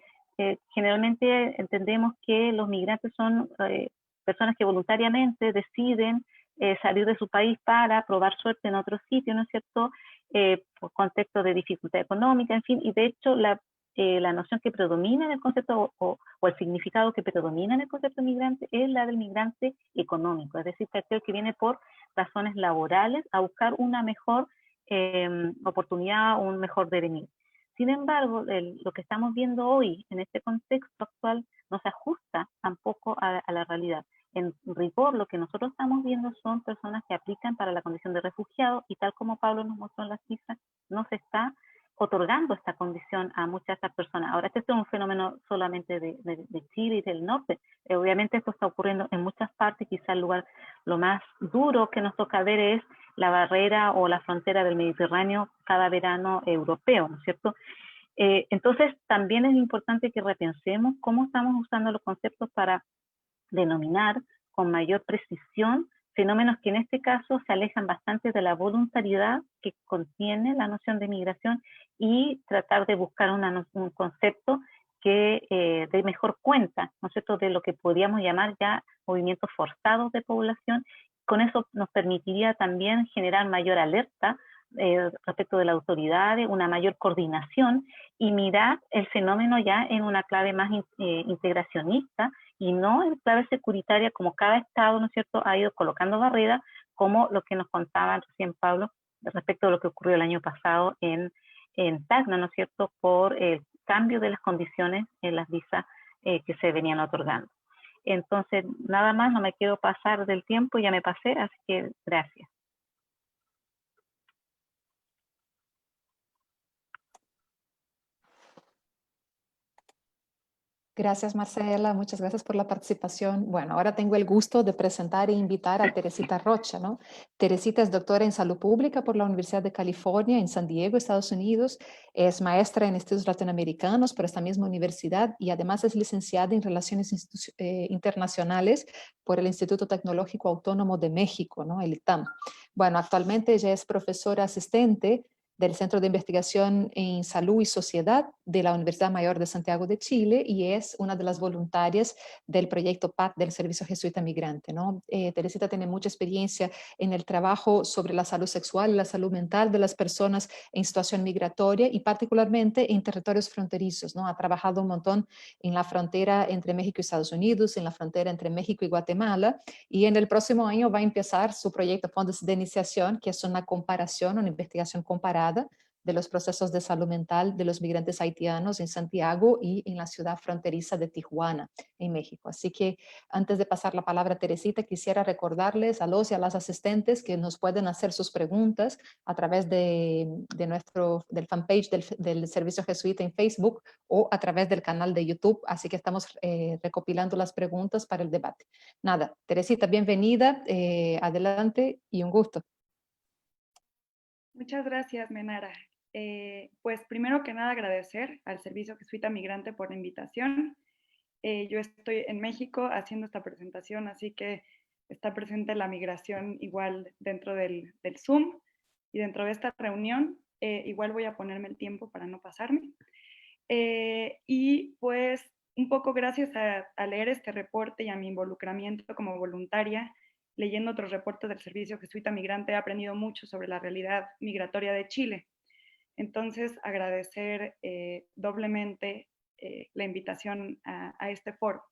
generalmente entendemos que los migrantes son personas que voluntariamente deciden salir de su país para probar suerte en otro sitio, ¿no es cierto?, por contexto de dificultad económica, en fin, y de hecho la noción que predomina en el concepto o el significado que predomina en el concepto de migrante es la del migrante económico, es decir, que aquel que viene por razones laborales a buscar una mejor oportunidad, un mejor devenir. Sin embargo, lo que estamos viendo hoy en este contexto actual no se ajusta tampoco a la realidad. En rigor, lo que nosotros estamos viendo son personas que aplican para la condición de refugiado, y tal como Pablo nos mostró en las cifras, no se está otorgando esta condición a muchas de estas personas. Ahora, este es un fenómeno solamente de Chile y del norte. Obviamente esto está ocurriendo en muchas partes, quizá el lugar lo más duro que nos toca ver es la barrera o la frontera del Mediterráneo cada verano europeo, ¿no es cierto? Entonces, también es importante que repensemos cómo estamos usando los conceptos para denominar con mayor precisión fenómenos que en este caso se alejan bastante de la voluntariedad que contiene la noción de migración y tratar de buscar un concepto que dé mejor cuenta, ¿no es cierto?, de lo que podríamos llamar ya movimientos forzados de población. Con eso nos permitiría también generar mayor alerta respecto de las autoridades, una mayor coordinación y mirar el fenómeno ya en una clave más integracionista y no en clave securitaria, como cada estado, ¿no es cierto?, ha ido colocando barreras, como lo que nos contaba recién Pablo respecto de lo que ocurrió el año pasado en Tacna, ¿no es cierto?, por el cambio de las condiciones en las visas que se venían otorgando. Entonces, nada más, no me quiero pasar del tiempo, ya me pasé, así que gracias. Gracias, Marcela. Muchas gracias por la participación. Bueno, ahora tengo el gusto de presentar e invitar a Teresita Rocha, ¿no? Teresita es doctora en salud pública por la Universidad de California en San Diego, Estados Unidos. Es maestra en estudios latinoamericanos por esta misma universidad y además es licenciada en relaciones internacionales por el Instituto Tecnológico Autónomo de México, ¿no? El ITAM. Bueno, actualmente ella es profesora asistente del Centro de Investigación en Salud y Sociedad de la Universidad Mayor de Santiago de Chile y es una de las voluntarias del proyecto PAT del Servicio Jesuita Migrante, ¿no? Teresita tiene mucha experiencia en el trabajo sobre la salud sexual y la salud mental de las personas en situación migratoria y particularmente en territorios fronterizos, ¿no? Ha trabajado un montón en la frontera entre México y Estados Unidos, en la frontera entre México y Guatemala y en el próximo año va a empezar su proyecto Fondos de Iniciación, que es una comparación, una investigación comparada de los procesos de salud mental de los migrantes haitianos en Santiago y en la ciudad fronteriza de Tijuana, en México. Así que antes de pasar la palabra a Teresita, quisiera recordarles a los y a las asistentes que nos pueden hacer sus preguntas a través del fanpage del Servicio Jesuita en Facebook o a través del canal de YouTube. Así que estamos recopilando las preguntas para el debate. Nada, Teresita, bienvenida, adelante y un gusto. Muchas gracias, Menara. Pues primero que nada agradecer al Servicio Jesuita Migrante por la invitación. Yo estoy en México haciendo esta presentación, así que está presente la migración igual dentro del Zoom y dentro de esta reunión. Igual voy a ponerme el tiempo para no pasarme. Y pues un poco gracias a leer este reporte y a mi involucramiento como voluntaria, leyendo otros reportes del Servicio Jesuita Migrante, he aprendido mucho sobre la realidad migratoria de Chile. Entonces, agradecer doblemente la invitación a este foro.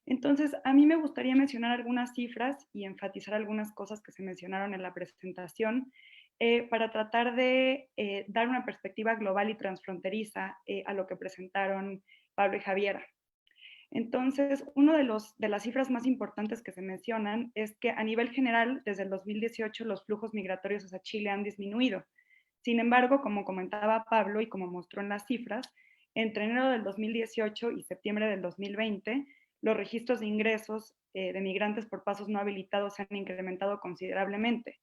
Entonces, a mí me gustaría mencionar algunas cifras y enfatizar algunas cosas que se mencionaron en la presentación para tratar de dar una perspectiva global y transfronteriza a lo que presentaron Pablo y Javiera. Entonces, una de las cifras más importantes que se mencionan es que a nivel general, desde el 2018, los flujos migratorios hacia Chile han disminuido. Sin embargo, como comentaba Pablo y como mostró en las cifras, entre enero del 2018 y septiembre del 2020, los registros de ingresos de migrantes por pasos no habilitados se han incrementado considerablemente,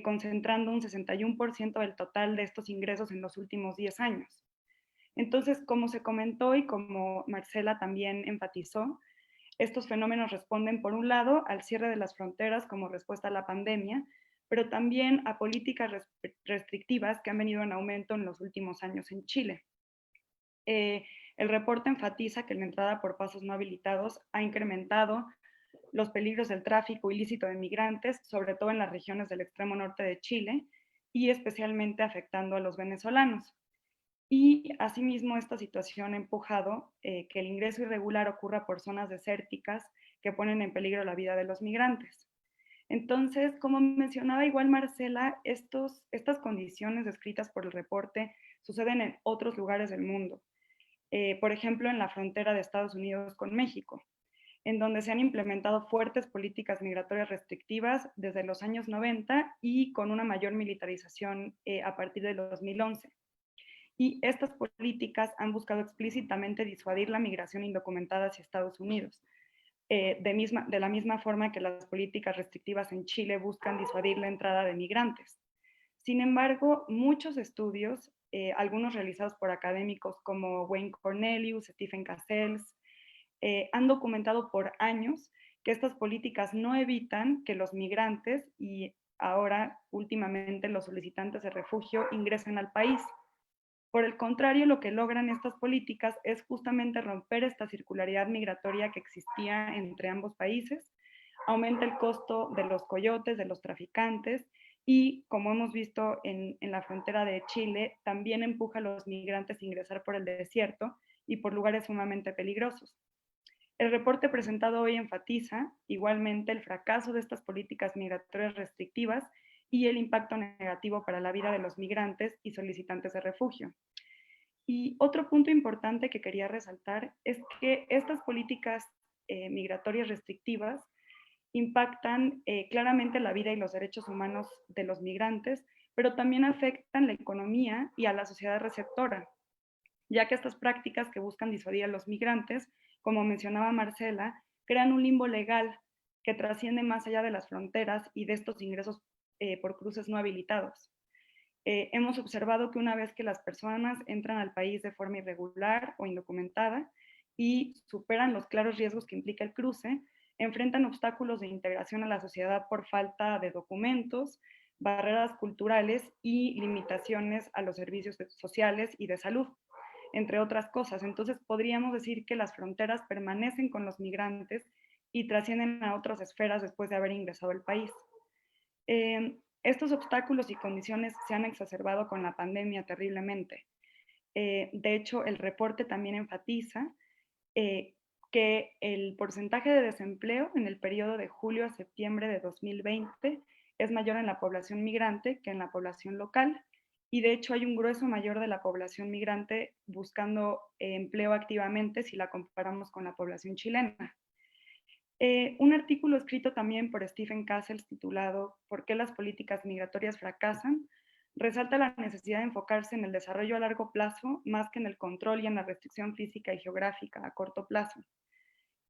concentrando un 61% del total de estos ingresos en los últimos 10 años. Entonces, como se comentó y como Marcela también enfatizó, estos fenómenos responden, por un lado, al cierre de las fronteras como respuesta a la pandemia, pero también a políticas restrictivas que han venido en aumento en los últimos años en Chile. El reporte enfatiza que la entrada por pasos no habilitados ha incrementado los peligros del tráfico ilícito de migrantes, sobre todo en las regiones del extremo norte de Chile, y especialmente afectando a los venezolanos. Y asimismo esta situación ha empujado que el ingreso irregular ocurra por zonas desérticas que ponen en peligro la vida de los migrantes. Entonces, como mencionaba igual Marcela, estas condiciones descritas por el reporte suceden en otros lugares del mundo. Por ejemplo, en la frontera de Estados Unidos con México, en donde se han implementado fuertes políticas migratorias restrictivas desde los años 90 y con una mayor militarización a partir de 2011. y estas políticas han buscado explícitamente disuadir la migración indocumentada hacia Estados Unidos, de la misma forma que las políticas restrictivas en Chile buscan disuadir la entrada de migrantes. Sin embargo, muchos estudios, algunos realizados por académicos como Wayne Cornelius, Stephen Cassels, han documentado por años que estas políticas no evitan que los migrantes y ahora últimamente los solicitantes de refugio ingresen al país. Por el contrario, lo que logran estas políticas es justamente romper esta circularidad migratoria que existía entre ambos países, aumenta el costo de los coyotes, de los traficantes, y como hemos visto en la frontera de Chile, también empuja a los migrantes a ingresar por el desierto y por lugares sumamente peligrosos. El reporte presentado hoy enfatiza igualmente el fracaso de estas políticas migratorias restrictivas y el impacto negativo para la vida de los migrantes y solicitantes de refugio. Y otro punto importante que quería resaltar es que estas políticas migratorias restrictivas impactan claramente la vida y los derechos humanos de los migrantes, pero también afectan la economía y a la sociedad receptora, ya que estas prácticas que buscan disuadir a los migrantes, como mencionaba Marcela, crean un limbo legal que trasciende más allá de las fronteras y de estos ingresos por cruces no habilitados. Hemos observado que una vez que las personas entran al país de forma irregular o indocumentada y superan los claros riesgos que implica el cruce, enfrentan obstáculos de integración a la sociedad por falta de documentos, barreras culturales y limitaciones a los servicios sociales y de salud, entre otras cosas. Entonces podríamos decir que las fronteras permanecen con los migrantes y trascienden a otras esferas después de haber ingresado al país. Estos obstáculos y condiciones se han exacerbado con la pandemia terriblemente. De hecho, el reporte también enfatiza que el porcentaje de desempleo en el periodo de julio a septiembre de 2020 es mayor en la población migrante que en la población local, y de hecho hay un grueso mayor de la población migrante buscando empleo activamente si la comparamos con la población chilena. Un artículo escrito también por Stephen Cassels titulado ¿Por qué las políticas migratorias fracasan? Resalta la necesidad de enfocarse en el desarrollo a largo plazo más que en el control y en la restricción física y geográfica a corto plazo.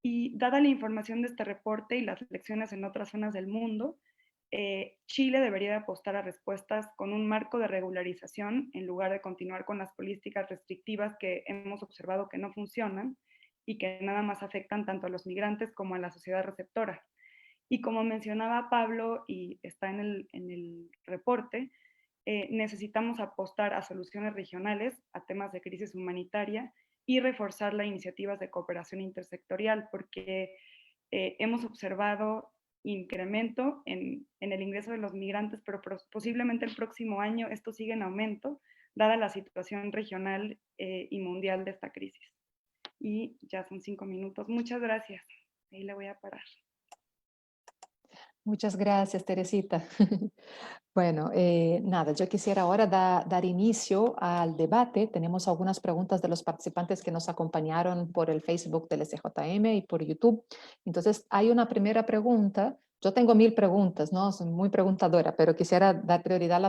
Y dada la información de este reporte y las lecciones en otras zonas del mundo, Chile debería apostar a respuestas con un marco de regularización en lugar de continuar con las políticas restrictivas que hemos observado que no funcionan y que nada más afectan tanto a los migrantes como a la sociedad receptora. Y como mencionaba Pablo, y está en el reporte, necesitamos apostar a soluciones regionales, a temas de crisis humanitaria y reforzar las iniciativas de cooperación intersectorial, porque hemos observado incremento en el ingreso de los migrantes, pero posiblemente el próximo año esto sigue en aumento, dada la situación regional y mundial de esta crisis. Y ya son 5 minutos. Muchas gracias. Ahí le voy a parar. Muchas gracias, Teresita. Bueno, nada, yo quisiera ahora dar inicio al debate. Tenemos algunas preguntas de los participantes que nos acompañaron por el Facebook del SJM y por YouTube. Entonces, hay una primera pregunta. Yo tengo 1000 preguntas, ¿no? Soy muy preguntadora, pero quisiera dar prioridad a,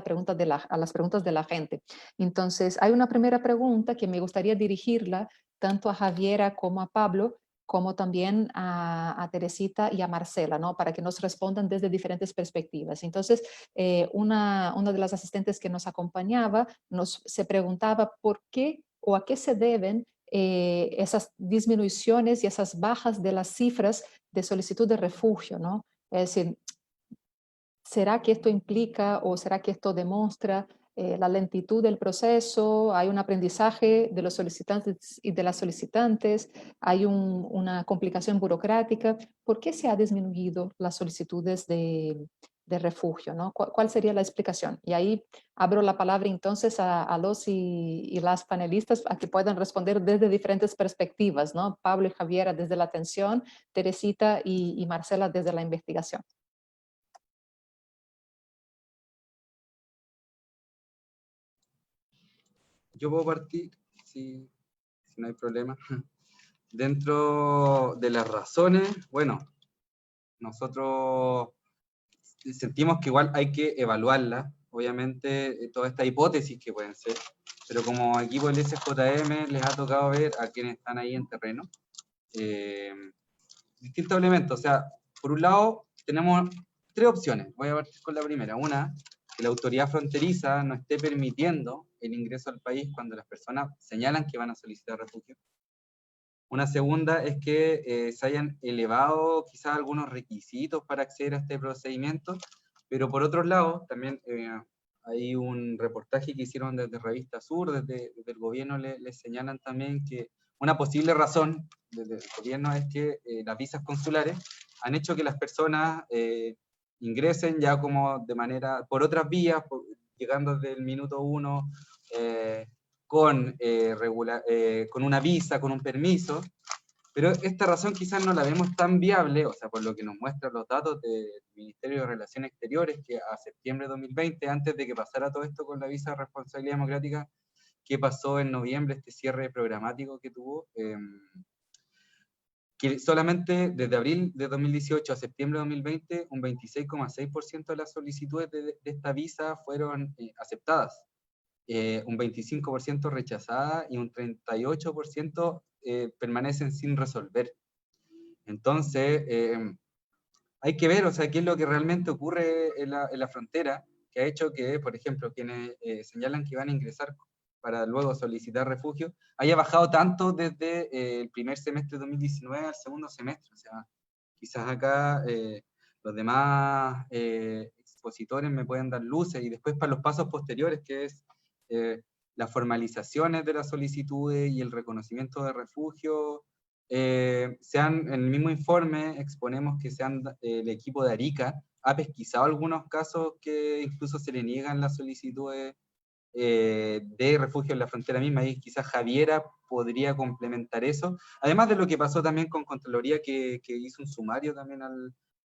a las preguntas de la gente. Entonces, hay una primera pregunta que me gustaría dirigirla tanto a Javiera como a Pablo, como también a Teresita y a Marcela, ¿no? Para que nos respondan desde diferentes perspectivas. Entonces, una de las asistentes que nos acompañaba se preguntaba por qué o a qué se deben esas disminuciones y esas bajas de las cifras de solicitud de refugio, ¿no? Es decir, ¿será que esto implica o será que esto demuestra la lentitud del proceso? ¿Hay un aprendizaje de los solicitantes y de las solicitantes? ¿Hay una complicación burocrática? ¿Por qué se ha disminuido las solicitudes de refugio, ¿no? ¿Cuál sería la explicación? Y ahí abro la palabra entonces a los y las panelistas a que puedan responder desde diferentes perspectivas, ¿no? Pablo y Javiera desde la atención, Teresita y Marcela desde la investigación. Yo puedo partir, si no hay problema. Dentro de las razones, bueno, nosotros sentimos que igual hay que evaluarlas. obviamente, toda esta hipótesis que pueden ser, pero como equipo del SJM les ha tocado ver a quienes están ahí en terreno, distintos elementos. O sea, por un lado, tenemos tres opciones. Voy a partir con la primera. Una, que la autoridad fronteriza no esté permitiendo el ingreso al país cuando las personas señalan que van a solicitar refugio. Una segunda es que se hayan elevado quizás algunos requisitos para acceder a este procedimiento, pero por otro lado, también hay un reportaje que hicieron desde Revista Sur, desde el gobierno les señalan también que una posible razón desde el gobierno es que las visas consulares han hecho que las personas ingresen ya como de manera, por otras vías, llegando desde el minuto 1, con una visa, con un permiso, pero esta razón quizás no la vemos tan viable, o sea, por lo que nos muestran los datos del Ministerio de Relaciones Exteriores, que a septiembre de 2020, antes de que pasara todo esto con la visa de responsabilidad democrática, que pasó en noviembre, este cierre programático que tuvo, que solamente desde abril de 2018 a septiembre de 2020, un 26,6% de las solicitudes de esta visa fueron aceptadas. Un 25% rechazada y un 38% permanecen sin resolver. Entonces, hay que ver, o sea, qué es lo que realmente ocurre en la frontera, que ha hecho que, por ejemplo, quienes señalan que van a ingresar para luego solicitar refugio, haya bajado tanto desde el primer semestre de 2019 al segundo semestre. O sea, quizás acá los demás expositores me pueden dar luces, y después para los pasos posteriores, que es las formalizaciones de las solicitudes y el reconocimiento de refugio, en el mismo informe exponemos que el equipo de Arica ha pesquisado algunos casos que incluso se le niegan las solicitudes de refugio en la frontera misma, y quizás Javiera podría complementar eso, además de lo que pasó también con Contraloría, que hizo un sumario también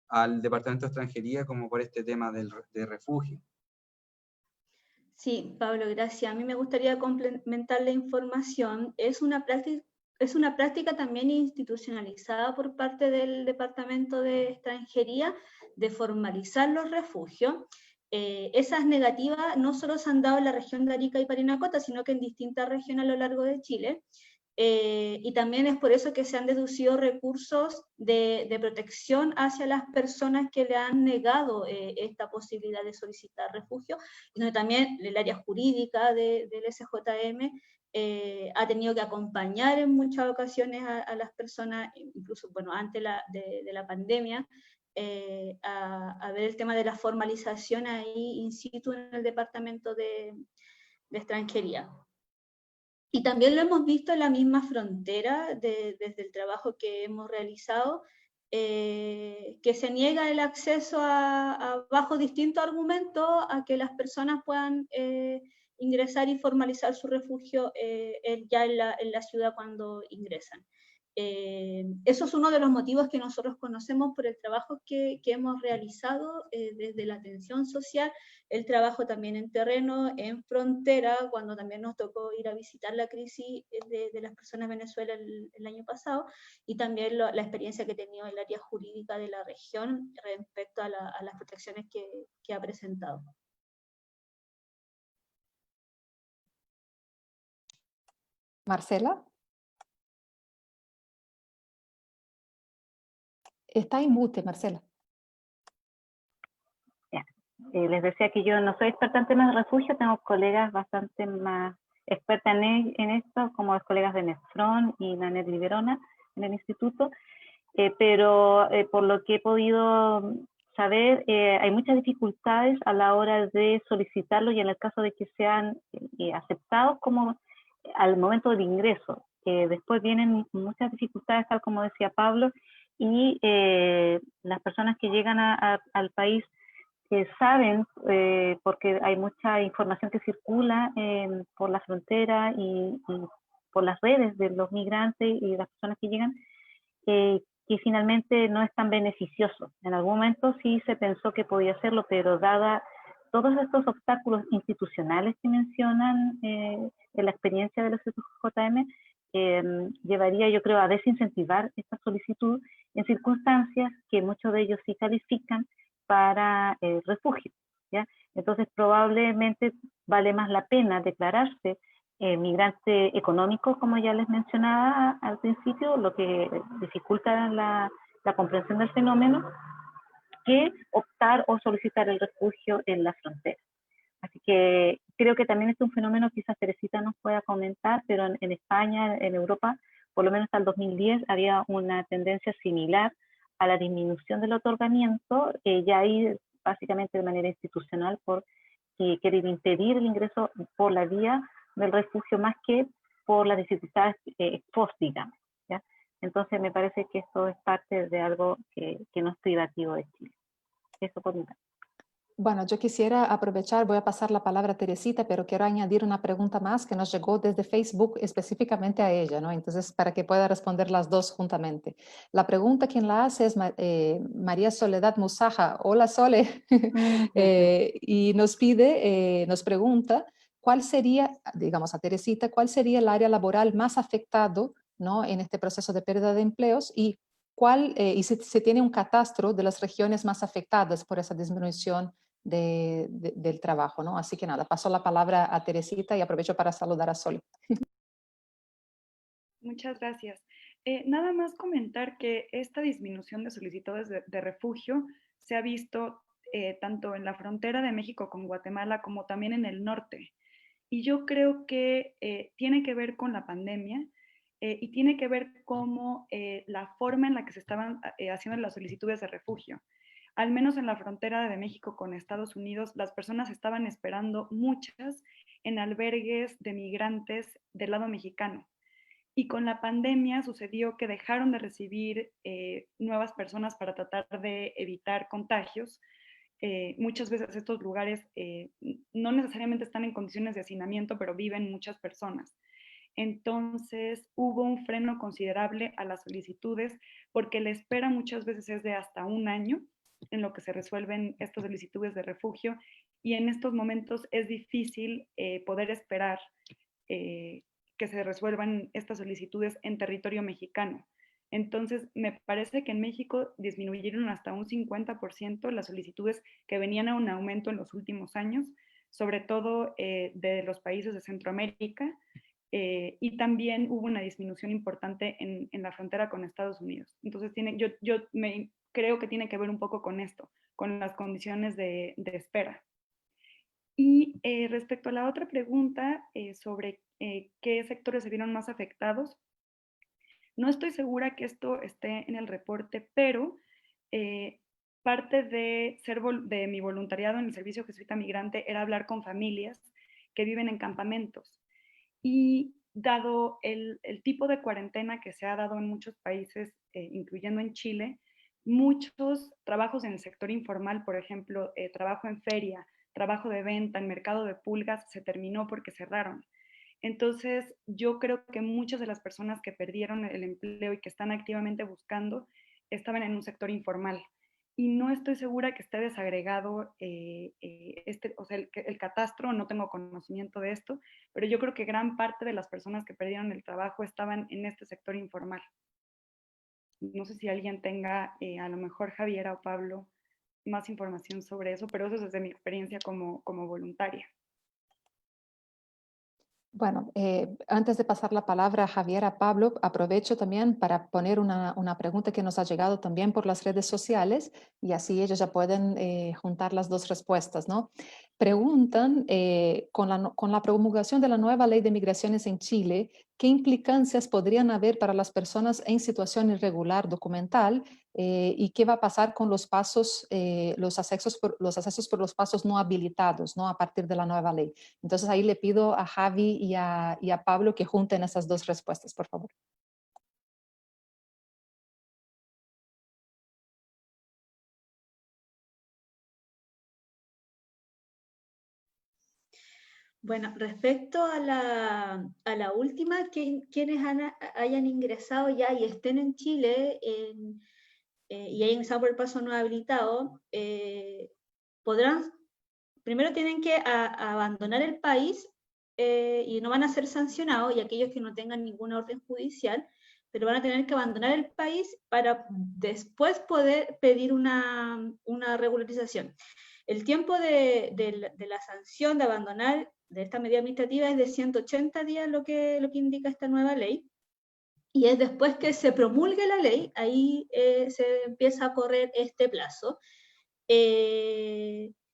al Departamento de Extranjería como por este tema de refugio. Sí, Pablo, gracias. A mí me gustaría complementar la información. Es una práctica también institucionalizada por parte del Departamento de Extranjería de formalizar los refugios. Esas negativas no solo se han dado en la región de Arica y Parinacota, sino que en distintas regiones a lo largo de Chile. Y también es por eso que se han deducido recursos de protección hacia las personas que le han negado esta posibilidad de solicitar refugio, y donde también el área jurídica del SJM ha tenido que acompañar en muchas ocasiones a las personas, incluso bueno, antes de la pandemia, a ver el tema de la formalización ahí in situ en el Departamento de Extranjería. Y también lo hemos visto en la misma frontera, desde el trabajo que hemos realizado, que se niega el acceso bajo distintos argumentos a que las personas puedan ingresar y formalizar su refugio ya en la ciudad cuando ingresan. Eso es uno de los motivos que nosotros conocemos por el trabajo que hemos realizado desde la atención social, el trabajo también en terreno, en frontera, cuando también nos tocó ir a visitar la crisis de las personas en Venezuela el año pasado, y también la experiencia que he tenido en el área jurídica de la región respecto a las protecciones que ha presentado. Marcela. Está en mute, Marcela. Les decía que yo no soy experta en temas de refugio, tengo colegas bastante más expertas en esto, como los colegas de Nefron y Nanet Liberona en el instituto, pero por lo que he podido saber, hay muchas dificultades a la hora de solicitarlo, y en el caso de que sean aceptados como al momento del ingreso. Después vienen muchas dificultades, tal como decía Pablo, y las personas que llegan al país saben, porque hay mucha información que circula por la frontera y por las redes de los migrantes y las personas que llegan, que finalmente no es tan beneficioso. En algún momento sí se pensó que podía hacerlo, pero dada todos estos obstáculos institucionales que mencionan en la experiencia de los SJM, llevaría, yo creo, a desincentivar esta solicitud en circunstancias que muchos de ellos sí califican para refugio, ¿ya? Entonces probablemente vale más la pena declararse migrante económico, como ya les mencionaba al principio, lo que dificulta la comprensión del fenómeno, que optar o solicitar el refugio en la frontera. Así que creo que también es un fenómeno, quizás Teresita nos pueda comentar, pero en España, en Europa, por lo menos hasta el 2010, había una tendencia similar a la disminución del otorgamiento, ya ahí básicamente de manera institucional, por querer impedir el ingreso por la vía del refugio más que por las dificultades post, digamos, ¿ya? Entonces me parece que esto es parte de algo que no es privativo de Chile. Eso por mi parte. Bueno, yo quisiera aprovechar, voy a pasar la palabra a Teresita, pero quiero añadir una pregunta más que nos llegó desde Facebook específicamente a ella, ¿no? Entonces, para que pueda responder las dos juntamente. La pregunta quien la hace es María Soledad Musaja. Hola, Sole. Y nos pide, nos pregunta, ¿cuál sería, digamos a Teresita, cuál sería el área laboral más afectado, ¿no?, en este proceso de pérdida de empleos y y si se tiene un catastro de las regiones más afectadas por esa disminución del trabajo, ¿no? Así que nada, paso la palabra a Teresita y aprovecho para saludar a Sol. Muchas gracias. Nada más comentar que esta disminución de solicitudes de refugio se ha visto tanto en la frontera de México con Guatemala como también en el norte. Y yo creo que tiene que ver con la pandemia y tiene que ver con la forma en la que se estaban haciendo las solicitudes de refugio. Al menos en la frontera de México con Estados Unidos, las personas estaban esperando muchas en albergues de migrantes del lado mexicano. Y con la pandemia sucedió que dejaron de recibir nuevas personas para tratar de evitar contagios. Muchas veces estos lugares no necesariamente están en condiciones de hacinamiento, pero viven muchas personas. Entonces hubo un freno considerable a las solicitudes porque la espera muchas veces es de hasta un año en lo que se resuelven estas solicitudes de refugio y en estos momentos es difícil poder esperar que se resuelvan estas solicitudes en territorio mexicano. Entonces, me parece que en México disminuyeron hasta un 50% las solicitudes que venían a un aumento en los últimos años, sobre todo de los países de Centroamérica, y también hubo una disminución importante en la frontera con Estados Unidos. Entonces, creo que tiene que ver un poco con esto, con las condiciones de espera. Y respecto a la otra pregunta sobre qué sectores se vieron más afectados, no estoy segura que esto esté en el reporte, pero parte de mi voluntariado en el Servicio Jesuita Migrante era hablar con familias que viven en campamentos. Y dado el tipo de cuarentena que se ha dado en muchos países, incluyendo en Chile, muchos trabajos en el sector informal, por ejemplo, trabajo en feria, trabajo de venta, en mercado de pulgas, se terminó porque cerraron. Entonces, yo creo que muchas de las personas que perdieron el empleo y que están activamente buscando estaban en un sector informal. Y no estoy segura que esté desagregado o sea, el catastro, no tengo conocimiento de esto, pero yo creo que gran parte de las personas que perdieron el trabajo estaban en este sector informal. No sé si alguien tenga, a lo mejor Javiera o Pablo, más información sobre eso, pero eso es desde mi experiencia como voluntaria. Bueno, antes de pasar la palabra a Javier, a Pablo, aprovecho también para poner una pregunta que nos ha llegado también por las redes sociales y así ellos ya pueden juntar las dos respuestas, ¿no? Preguntan, con la promulgación de la nueva ley de migraciones en Chile, ¿qué implicancias podrían haber para las personas en situación irregular documental y qué va a pasar con los pasos, los accesos por los pasos no habilitados, ¿no?, a partir de la nueva ley? Entonces ahí le pido a Javi y a Pablo que junten esas dos respuestas, por favor. Bueno, respecto a la última, quienes hayan ingresado ya y estén en Chile y hayan ingresado por el paso no habilitado, primero tienen que abandonar el país y no van a ser sancionados, y aquellos que no tengan ninguna orden judicial, pero van a tener que abandonar el país para después poder pedir una regularización. El tiempo de la sanción de abandonar de esta medida administrativa es de 180 días, lo que indica esta nueva ley, y es después que se promulgue la ley, ahí se empieza a correr este plazo.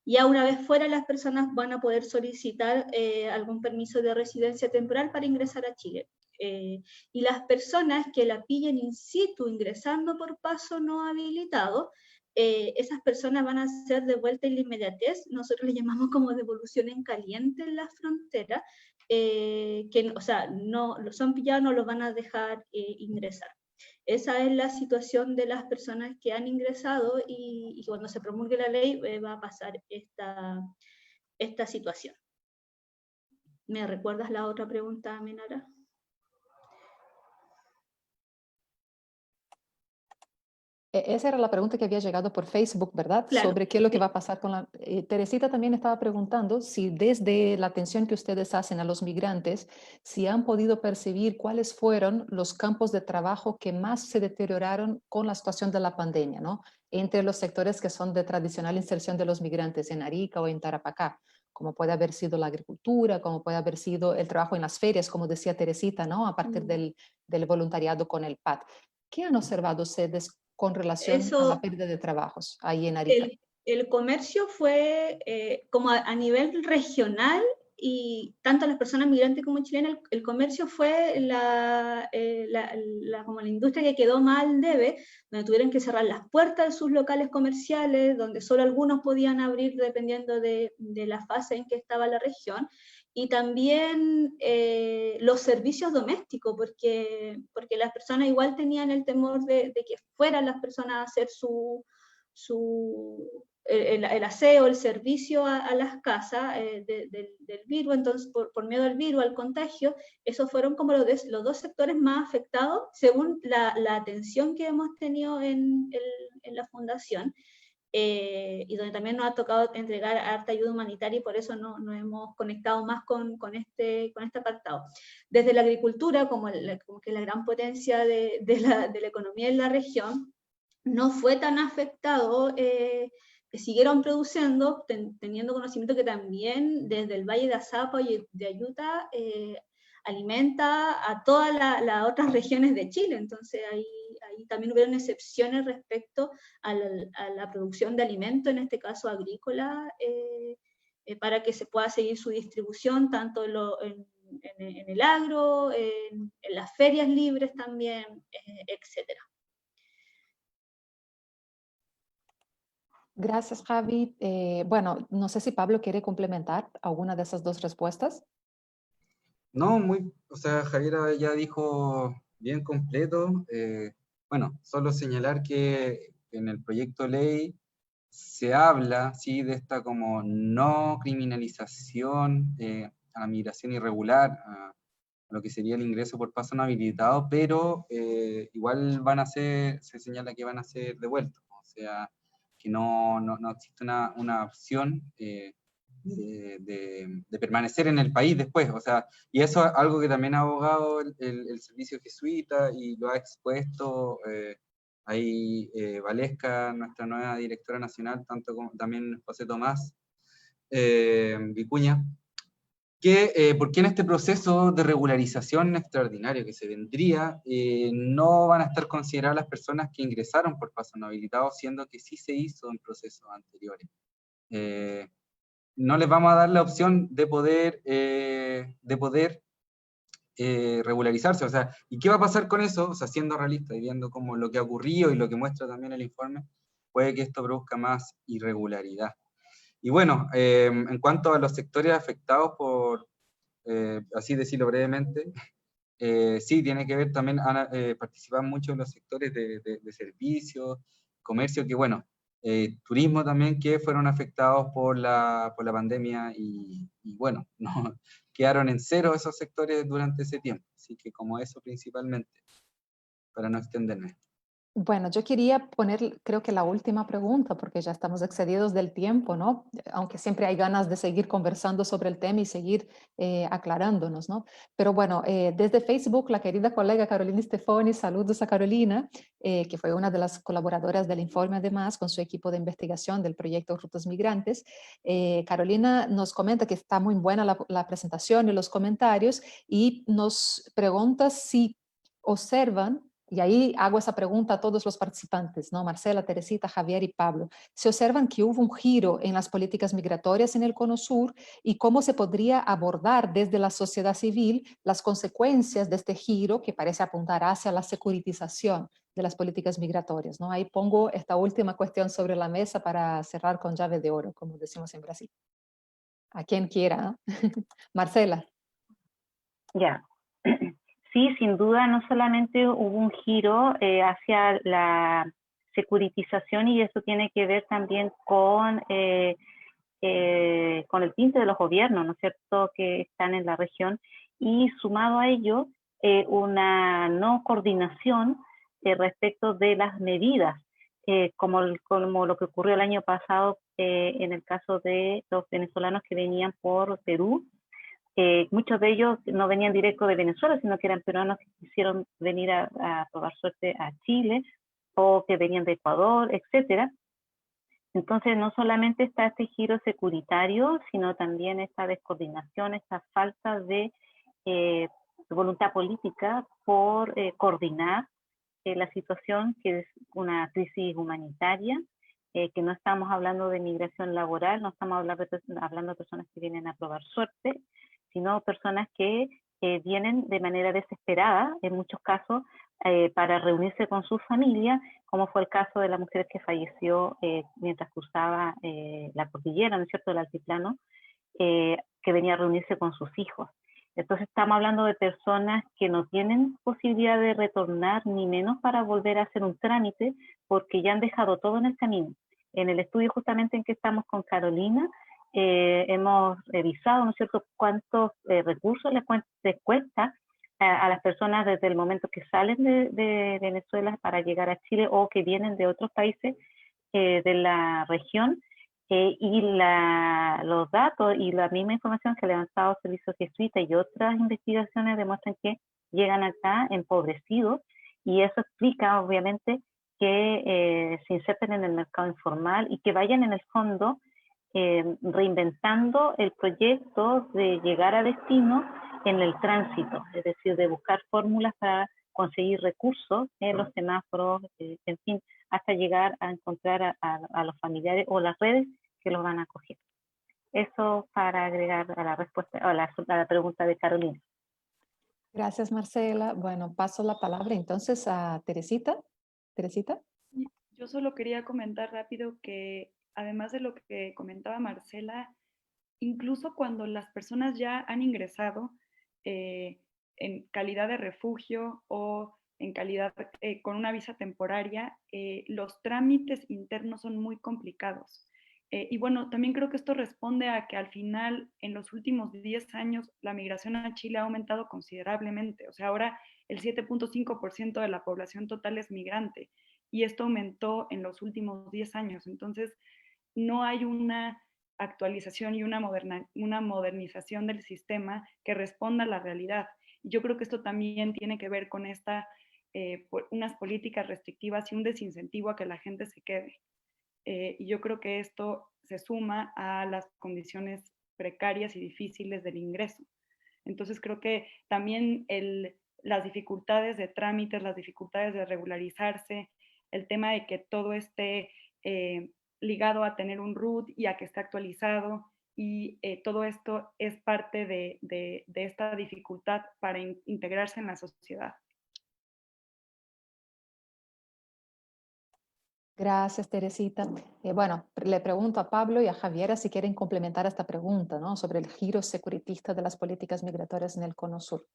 Ya una vez fuera, las personas van a poder solicitar algún permiso de residencia temporal para ingresar a Chile. Y las personas que la pillen in situ ingresando por paso no habilitado, esas personas van a ser devueltas en la inmediatez. Nosotros le llamamos como devolución en caliente en la frontera, que, o sea, no, los son pillados, no los van a dejar ingresar. Esa es la situación de las personas que han ingresado, y cuando se promulgue la ley va a pasar esta situación. ¿Me recuerdas la otra pregunta, Menara? Esa era la pregunta que había llegado por Facebook, ¿verdad? Claro, sobre qué es lo que sí. va a pasar con la... Teresita también estaba preguntando si desde la atención que ustedes hacen a los migrantes, si han podido percibir cuáles fueron los campos de trabajo que más se deterioraron con la situación de la pandemia, ¿no? Entre los sectores que son de tradicional inserción de los migrantes en Arica o en Tarapacá, como puede haber sido la agricultura, como puede haber sido el trabajo en las ferias, como decía Teresita, ¿no? A partir del voluntariado con el PAD. ¿Qué han observado ustedes con relación a la pérdida de trabajos ahí en Arica? El comercio fue como a nivel regional, y tanto las personas migrantes como chilenas, el comercio fue como la industria que quedó más al debe, donde tuvieron que cerrar las puertas de sus locales comerciales, donde solo algunos podían abrir dependiendo de la fase en que estaba la región. Y también los servicios domésticos, porque las personas igual tenían el temor de que fueran las personas a hacer el aseo, el servicio a las casas del virus. Entonces por miedo al virus, al contagio, esos fueron como los dos sectores más afectados según la atención que hemos tenido en la fundación. Y donde también nos ha tocado entregar harta ayuda humanitaria, y por eso nos hemos conectado más con este apartado. Desde la agricultura, como que la gran potencia de la economía en la región, no fue tan afectado, que siguieron produciendo, teniendo conocimiento que también desde el Valle de Azapa y de Ayuta alimenta a todas las otras regiones de Chile. Entonces ahí también hubieron excepciones respecto a la producción de alimentos, en este caso agrícola, para que se pueda seguir su distribución, tanto en el agro, en las ferias libres también, etcétera. Gracias, Javi. Bueno, no sé si Pablo quiere complementar alguna de esas dos respuestas. No, o sea, Javiera ya dijo bien completo. Bueno, solo señalar que en el proyecto de ley se habla, sí, de esta como no criminalización a la migración irregular, a lo que sería el ingreso por paso no habilitado, pero igual se señala que van a ser devueltos, o sea, que no existe una opción de permanecer en el país después, o sea, y eso es algo que también ha abogado el servicio jesuita y lo ha expuesto ahí Valesca, nuestra nueva directora nacional, tanto como también José Tomás Vicuña, que porque en este proceso de regularización extraordinario que se vendría, no van a estar consideradas las personas que ingresaron por paso no habilitado, siendo que sí se hizo en procesos anteriores. No les vamos a dar la opción de poder regularizarse, o sea, ¿y qué va a pasar con eso? O sea, siendo realista y viendo como lo que ha ocurrido y lo que muestra también el informe, puede que esto produzca más irregularidad. Y bueno, en cuanto a los sectores afectados por, así decirlo brevemente, sí, tiene que ver también, participan mucho en los sectores de servicios, comercio, que bueno, turismo también, que fueron afectados por la pandemia y bueno, no, quedaron en cero esos sectores durante ese tiempo. Así que como eso principalmente, para no extenderme. Bueno, yo quería poner, creo que la última pregunta, porque ya estamos excedidos del tiempo, ¿no? Aunque siempre hay ganas de seguir conversando sobre el tema y seguir aclarándonos, ¿no? Pero bueno, desde Facebook, la querida colega Carolina Stefani, saludos a Carolina, que fue una de las colaboradoras del informe, además, con su equipo de investigación del proyecto Rutas Migrantes. Carolina nos comenta que está muy buena la presentación y los comentarios y nos pregunta si observan. Y ahí hago esa pregunta a todos los participantes, ¿no? Marcela, Teresita, Javier y Pablo. ¿Se observan que hubo un giro en las políticas migratorias en el Cono Sur y cómo se podría abordar desde la sociedad civil las consecuencias de este giro que parece apuntar hacia la securitización de las políticas migratorias, ¿no? Ahí pongo esta última cuestión sobre la mesa para cerrar con llave de oro, como decimos en Brasil. A quien quiera, ¿eh? Marcela. Ya. Sí, sin duda, no solamente hubo un giro hacia la securitización, y eso tiene que ver también con el tinte de los gobiernos, ¿no es cierto?, que están en la región, y sumado a ello, una no coordinación respecto de las medidas, como lo que ocurrió el año pasado en el caso de los venezolanos que venían por Perú. Muchos de ellos no venían directo de Venezuela, sino que eran peruanos que quisieron venir a probar suerte a Chile, o que venían de Ecuador, etcétera. Entonces, no solamente está este giro securitario, sino también esta descoordinación, esta falta de voluntad política por coordinar la situación, que es una crisis humanitaria, que no estamos hablando de migración laboral, no estamos hablando de personas que vienen a probar suerte, sino personas que vienen de manera desesperada, en muchos casos, para reunirse con sus familias, como fue el caso de la mujer que falleció mientras cruzaba la cordillera, ¿no es cierto?, el altiplano, que venía a reunirse con sus hijos. Entonces estamos hablando de personas que no tienen posibilidad de retornar, ni menos para volver a hacer un trámite, porque ya han dejado todo en el camino. En el estudio justamente en que estamos con Carolina, hemos revisado, ¿no es cierto?, cuántos recursos les cuesta a las personas desde el momento que salen de Venezuela para llegar a Chile, o que vienen de otros países de la región, y los datos y la misma información que ha levantado Servicios Jesuitas y otras investigaciones demuestran que llegan acá empobrecidos, y eso explica obviamente que se inserten en el mercado informal y que vayan en el fondo reinventando el proyecto de llegar a destino en el tránsito, es decir, de buscar fórmulas para conseguir recursos en los semáforos, en fin, hasta llegar a encontrar a los familiares o las redes que los van a acoger. Eso para agregar a la respuesta, a la pregunta de Carolina. Gracias, Marcela. Bueno, paso la palabra entonces a Teresita. Teresita. Yo solo quería comentar rápido que, además de lo que comentaba Marcela, incluso cuando las personas ya han ingresado en calidad de refugio o en calidad con una visa temporaria, los trámites internos son muy complicados. Y bueno, también creo que esto responde a que al final, en los últimos 10 años, la migración a Chile ha aumentado considerablemente. O sea, ahora el 7.5% de la población total es migrante, y esto aumentó en los últimos 10 años. Entonces, no hay una actualización y una modernización del sistema que responda a la realidad. Y yo creo que esto también tiene que ver con unas políticas restrictivas y un desincentivo a que la gente se quede. Y yo creo que esto se suma a las condiciones precarias y difíciles del ingreso. Entonces creo que también las dificultades de trámites, las dificultades de regularizarse, el tema de que todo esté ligado a tener un RUT y a que esté actualizado, y todo esto es parte de esta dificultad para integrarse en la sociedad. Gracias, Teresita. Bueno, le pregunto a Pablo y a Javiera si quieren complementar esta pregunta, ¿no?, sobre el giro securitista de las políticas migratorias en el Cono Sur.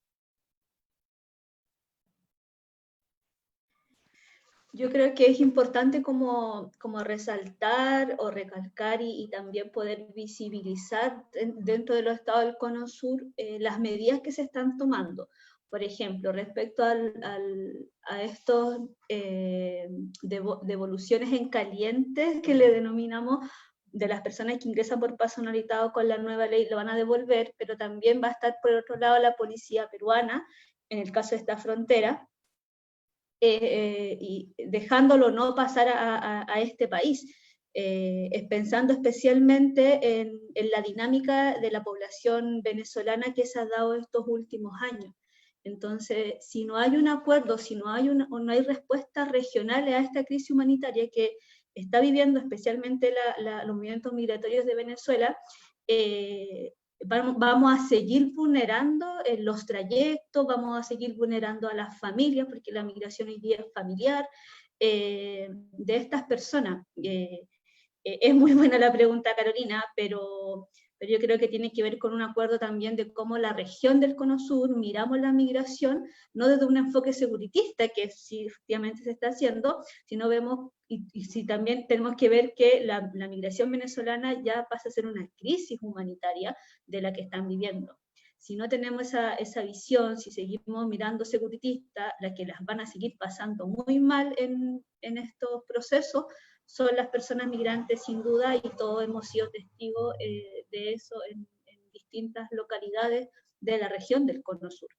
Yo creo que es importante como resaltar o recalcar y también poder visibilizar dentro de los estados del Cono Sur las medidas que se están tomando, Por ejemplo, respecto a estos devoluciones en caliente que le denominamos, de las personas que ingresan por paso no habilitado con la nueva ley, lo van a devolver, pero también va a estar por otro lado la policía peruana, en el caso de esta frontera, y dejándolo no pasar a este país. Pensando especialmente en la dinámica de la población venezolana que se ha dado estos últimos años. Entonces, si no hay un acuerdo, si no hay, no hay respuestas regionales a esta crisis humanitaria que está viviendo especialmente los movimientos migratorios de Venezuela, vamos a seguir vulnerando los trayectos, vamos a seguir vulnerando a las familias, porque la migración hoy día es familiar, de estas personas. Es muy buena la pregunta, Carolina, pero yo creo que tiene que ver con un acuerdo también de cómo la región del Cono Sur miramos la migración, no desde un enfoque seguritista, que sí efectivamente se está haciendo, sino vemos, y si también tenemos que ver que la migración venezolana ya pasa a ser una crisis humanitaria de la que están viviendo. Si no tenemos esa visión, si seguimos mirando seguritista, las que las van a seguir pasando muy mal en estos procesos, son las personas migrantes sin duda, y todos hemos sido testigos de eso en distintas localidades de la región del Cono Sur.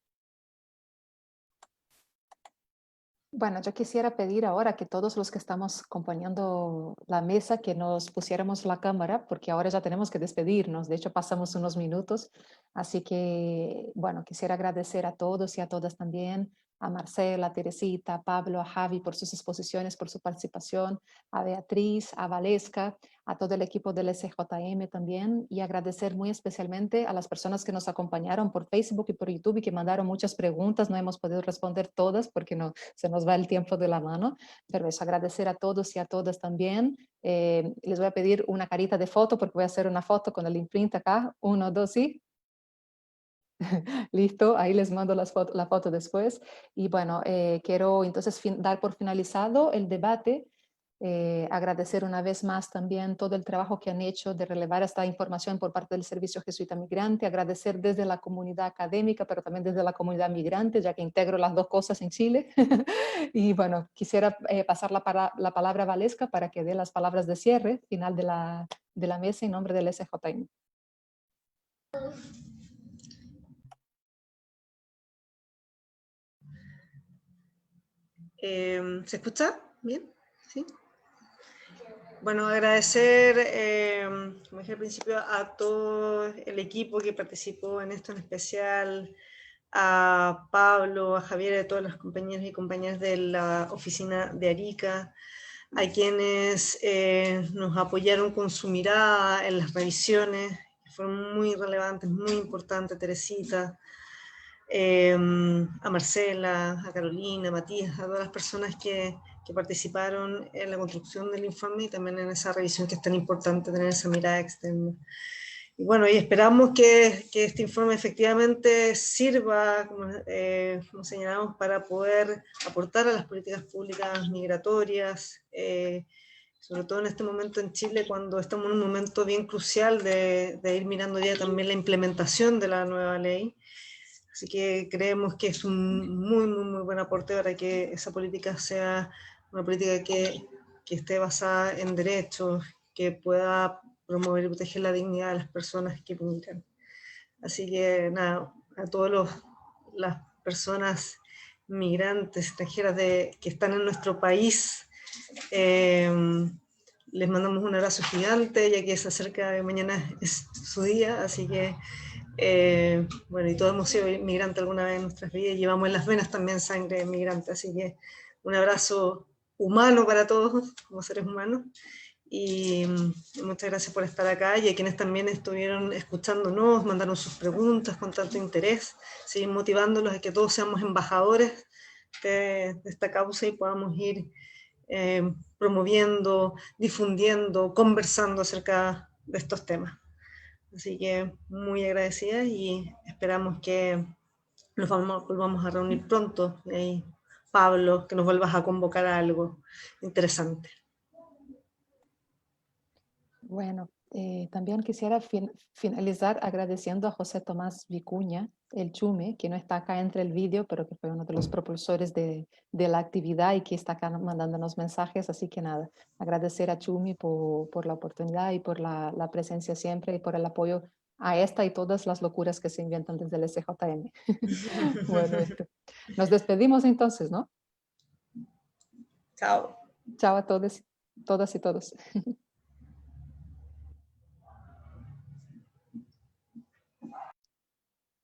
Bueno, yo quisiera pedir ahora que todos los que estamos acompañando la mesa, que nos pusiéramos la cámara, porque ahora ya tenemos que despedirnos. De hecho, pasamos unos minutos. Así que, bueno, quisiera agradecer a todos y a todas también, a Marcela, a Teresita, a Pablo, a Javi por sus exposiciones, por su participación, a Beatriz, a Valesca, a todo el equipo del SJM también, y agradecer muy especialmente a las personas que nos acompañaron por Facebook y por YouTube y que mandaron muchas preguntas. No hemos podido responder todas porque no, se nos va el tiempo de la mano, pero es agradecer a todos y a todas también. Les voy a pedir una carita de foto porque voy a hacer una foto con el imprint acá. 1, 2, sí. Listo, ahí les mando la foto después. Y bueno, quiero entonces dar por finalizado el debate. Agradecer una vez más también todo el trabajo que han hecho de relevar esta información por parte del Servicio Jesuita Migrante, agradecer desde la comunidad académica, pero también desde la comunidad migrante, ya que integro las dos cosas en Chile. Y bueno, quisiera pasar la palabra a Valesca para que dé las palabras de cierre final de la mesa en nombre del SJM. ¿Se escucha bien? ¿Sí? Bueno, agradecer, como dije al principio, a todo el equipo que participó en esto, en especial a Pablo, a Javier, a todos los compañeros y compañeras de la oficina de Arica, a quienes nos apoyaron con su mirada en las revisiones, que fueron muy relevantes, muy importantes, Teresita, a Marcela, a Carolina, a Matías, a todas las personas que participaron en la construcción del informe y también en esa revisión que es tan importante tener esa mirada externa. Y bueno, y esperamos que este informe efectivamente sirva, como señalamos, para poder aportar a las políticas públicas migratorias, sobre todo en este momento en Chile, cuando estamos en un momento bien crucial de ir mirando ya también la implementación de la nueva ley. Así que creemos que es un muy buen aporte para que esa política sea una política que esté basada en derechos, que pueda promover y proteger la dignidad de las personas que migran. Así que nada, a todas las personas migrantes, extranjeras que están en nuestro país, les mandamos un abrazo gigante, ya que se acerca de mañana es su día, así que bueno, y todos hemos sido migrantes alguna vez en nuestras vidas, y llevamos en las venas también sangre migrante, así que un abrazo humano para todos, como seres humanos, y muchas gracias por estar acá, y a quienes también estuvieron escuchándonos, mandaron sus preguntas con tanto interés, seguir motivándolos a que todos seamos embajadores de esta causa y podamos ir promoviendo, difundiendo, conversando acerca de estos temas. Así que muy agradecida y esperamos que nos volvamos a reunir pronto. Y Pablo, que nos vuelvas a convocar a algo interesante. Bueno, También quisiera finalizar agradeciendo a José Tomás Vicuña, el Chumi, que no está acá entre el vídeo, pero que fue uno de los propulsores de la actividad y que está acá mandándonos mensajes. Así que nada, agradecer a Chumi por la oportunidad y por la presencia siempre y por el apoyo a esta y todas las locuras que se inventan desde el SJM. Bueno, nos despedimos entonces, ¿no? Chao. Chao a todos, todas y todos.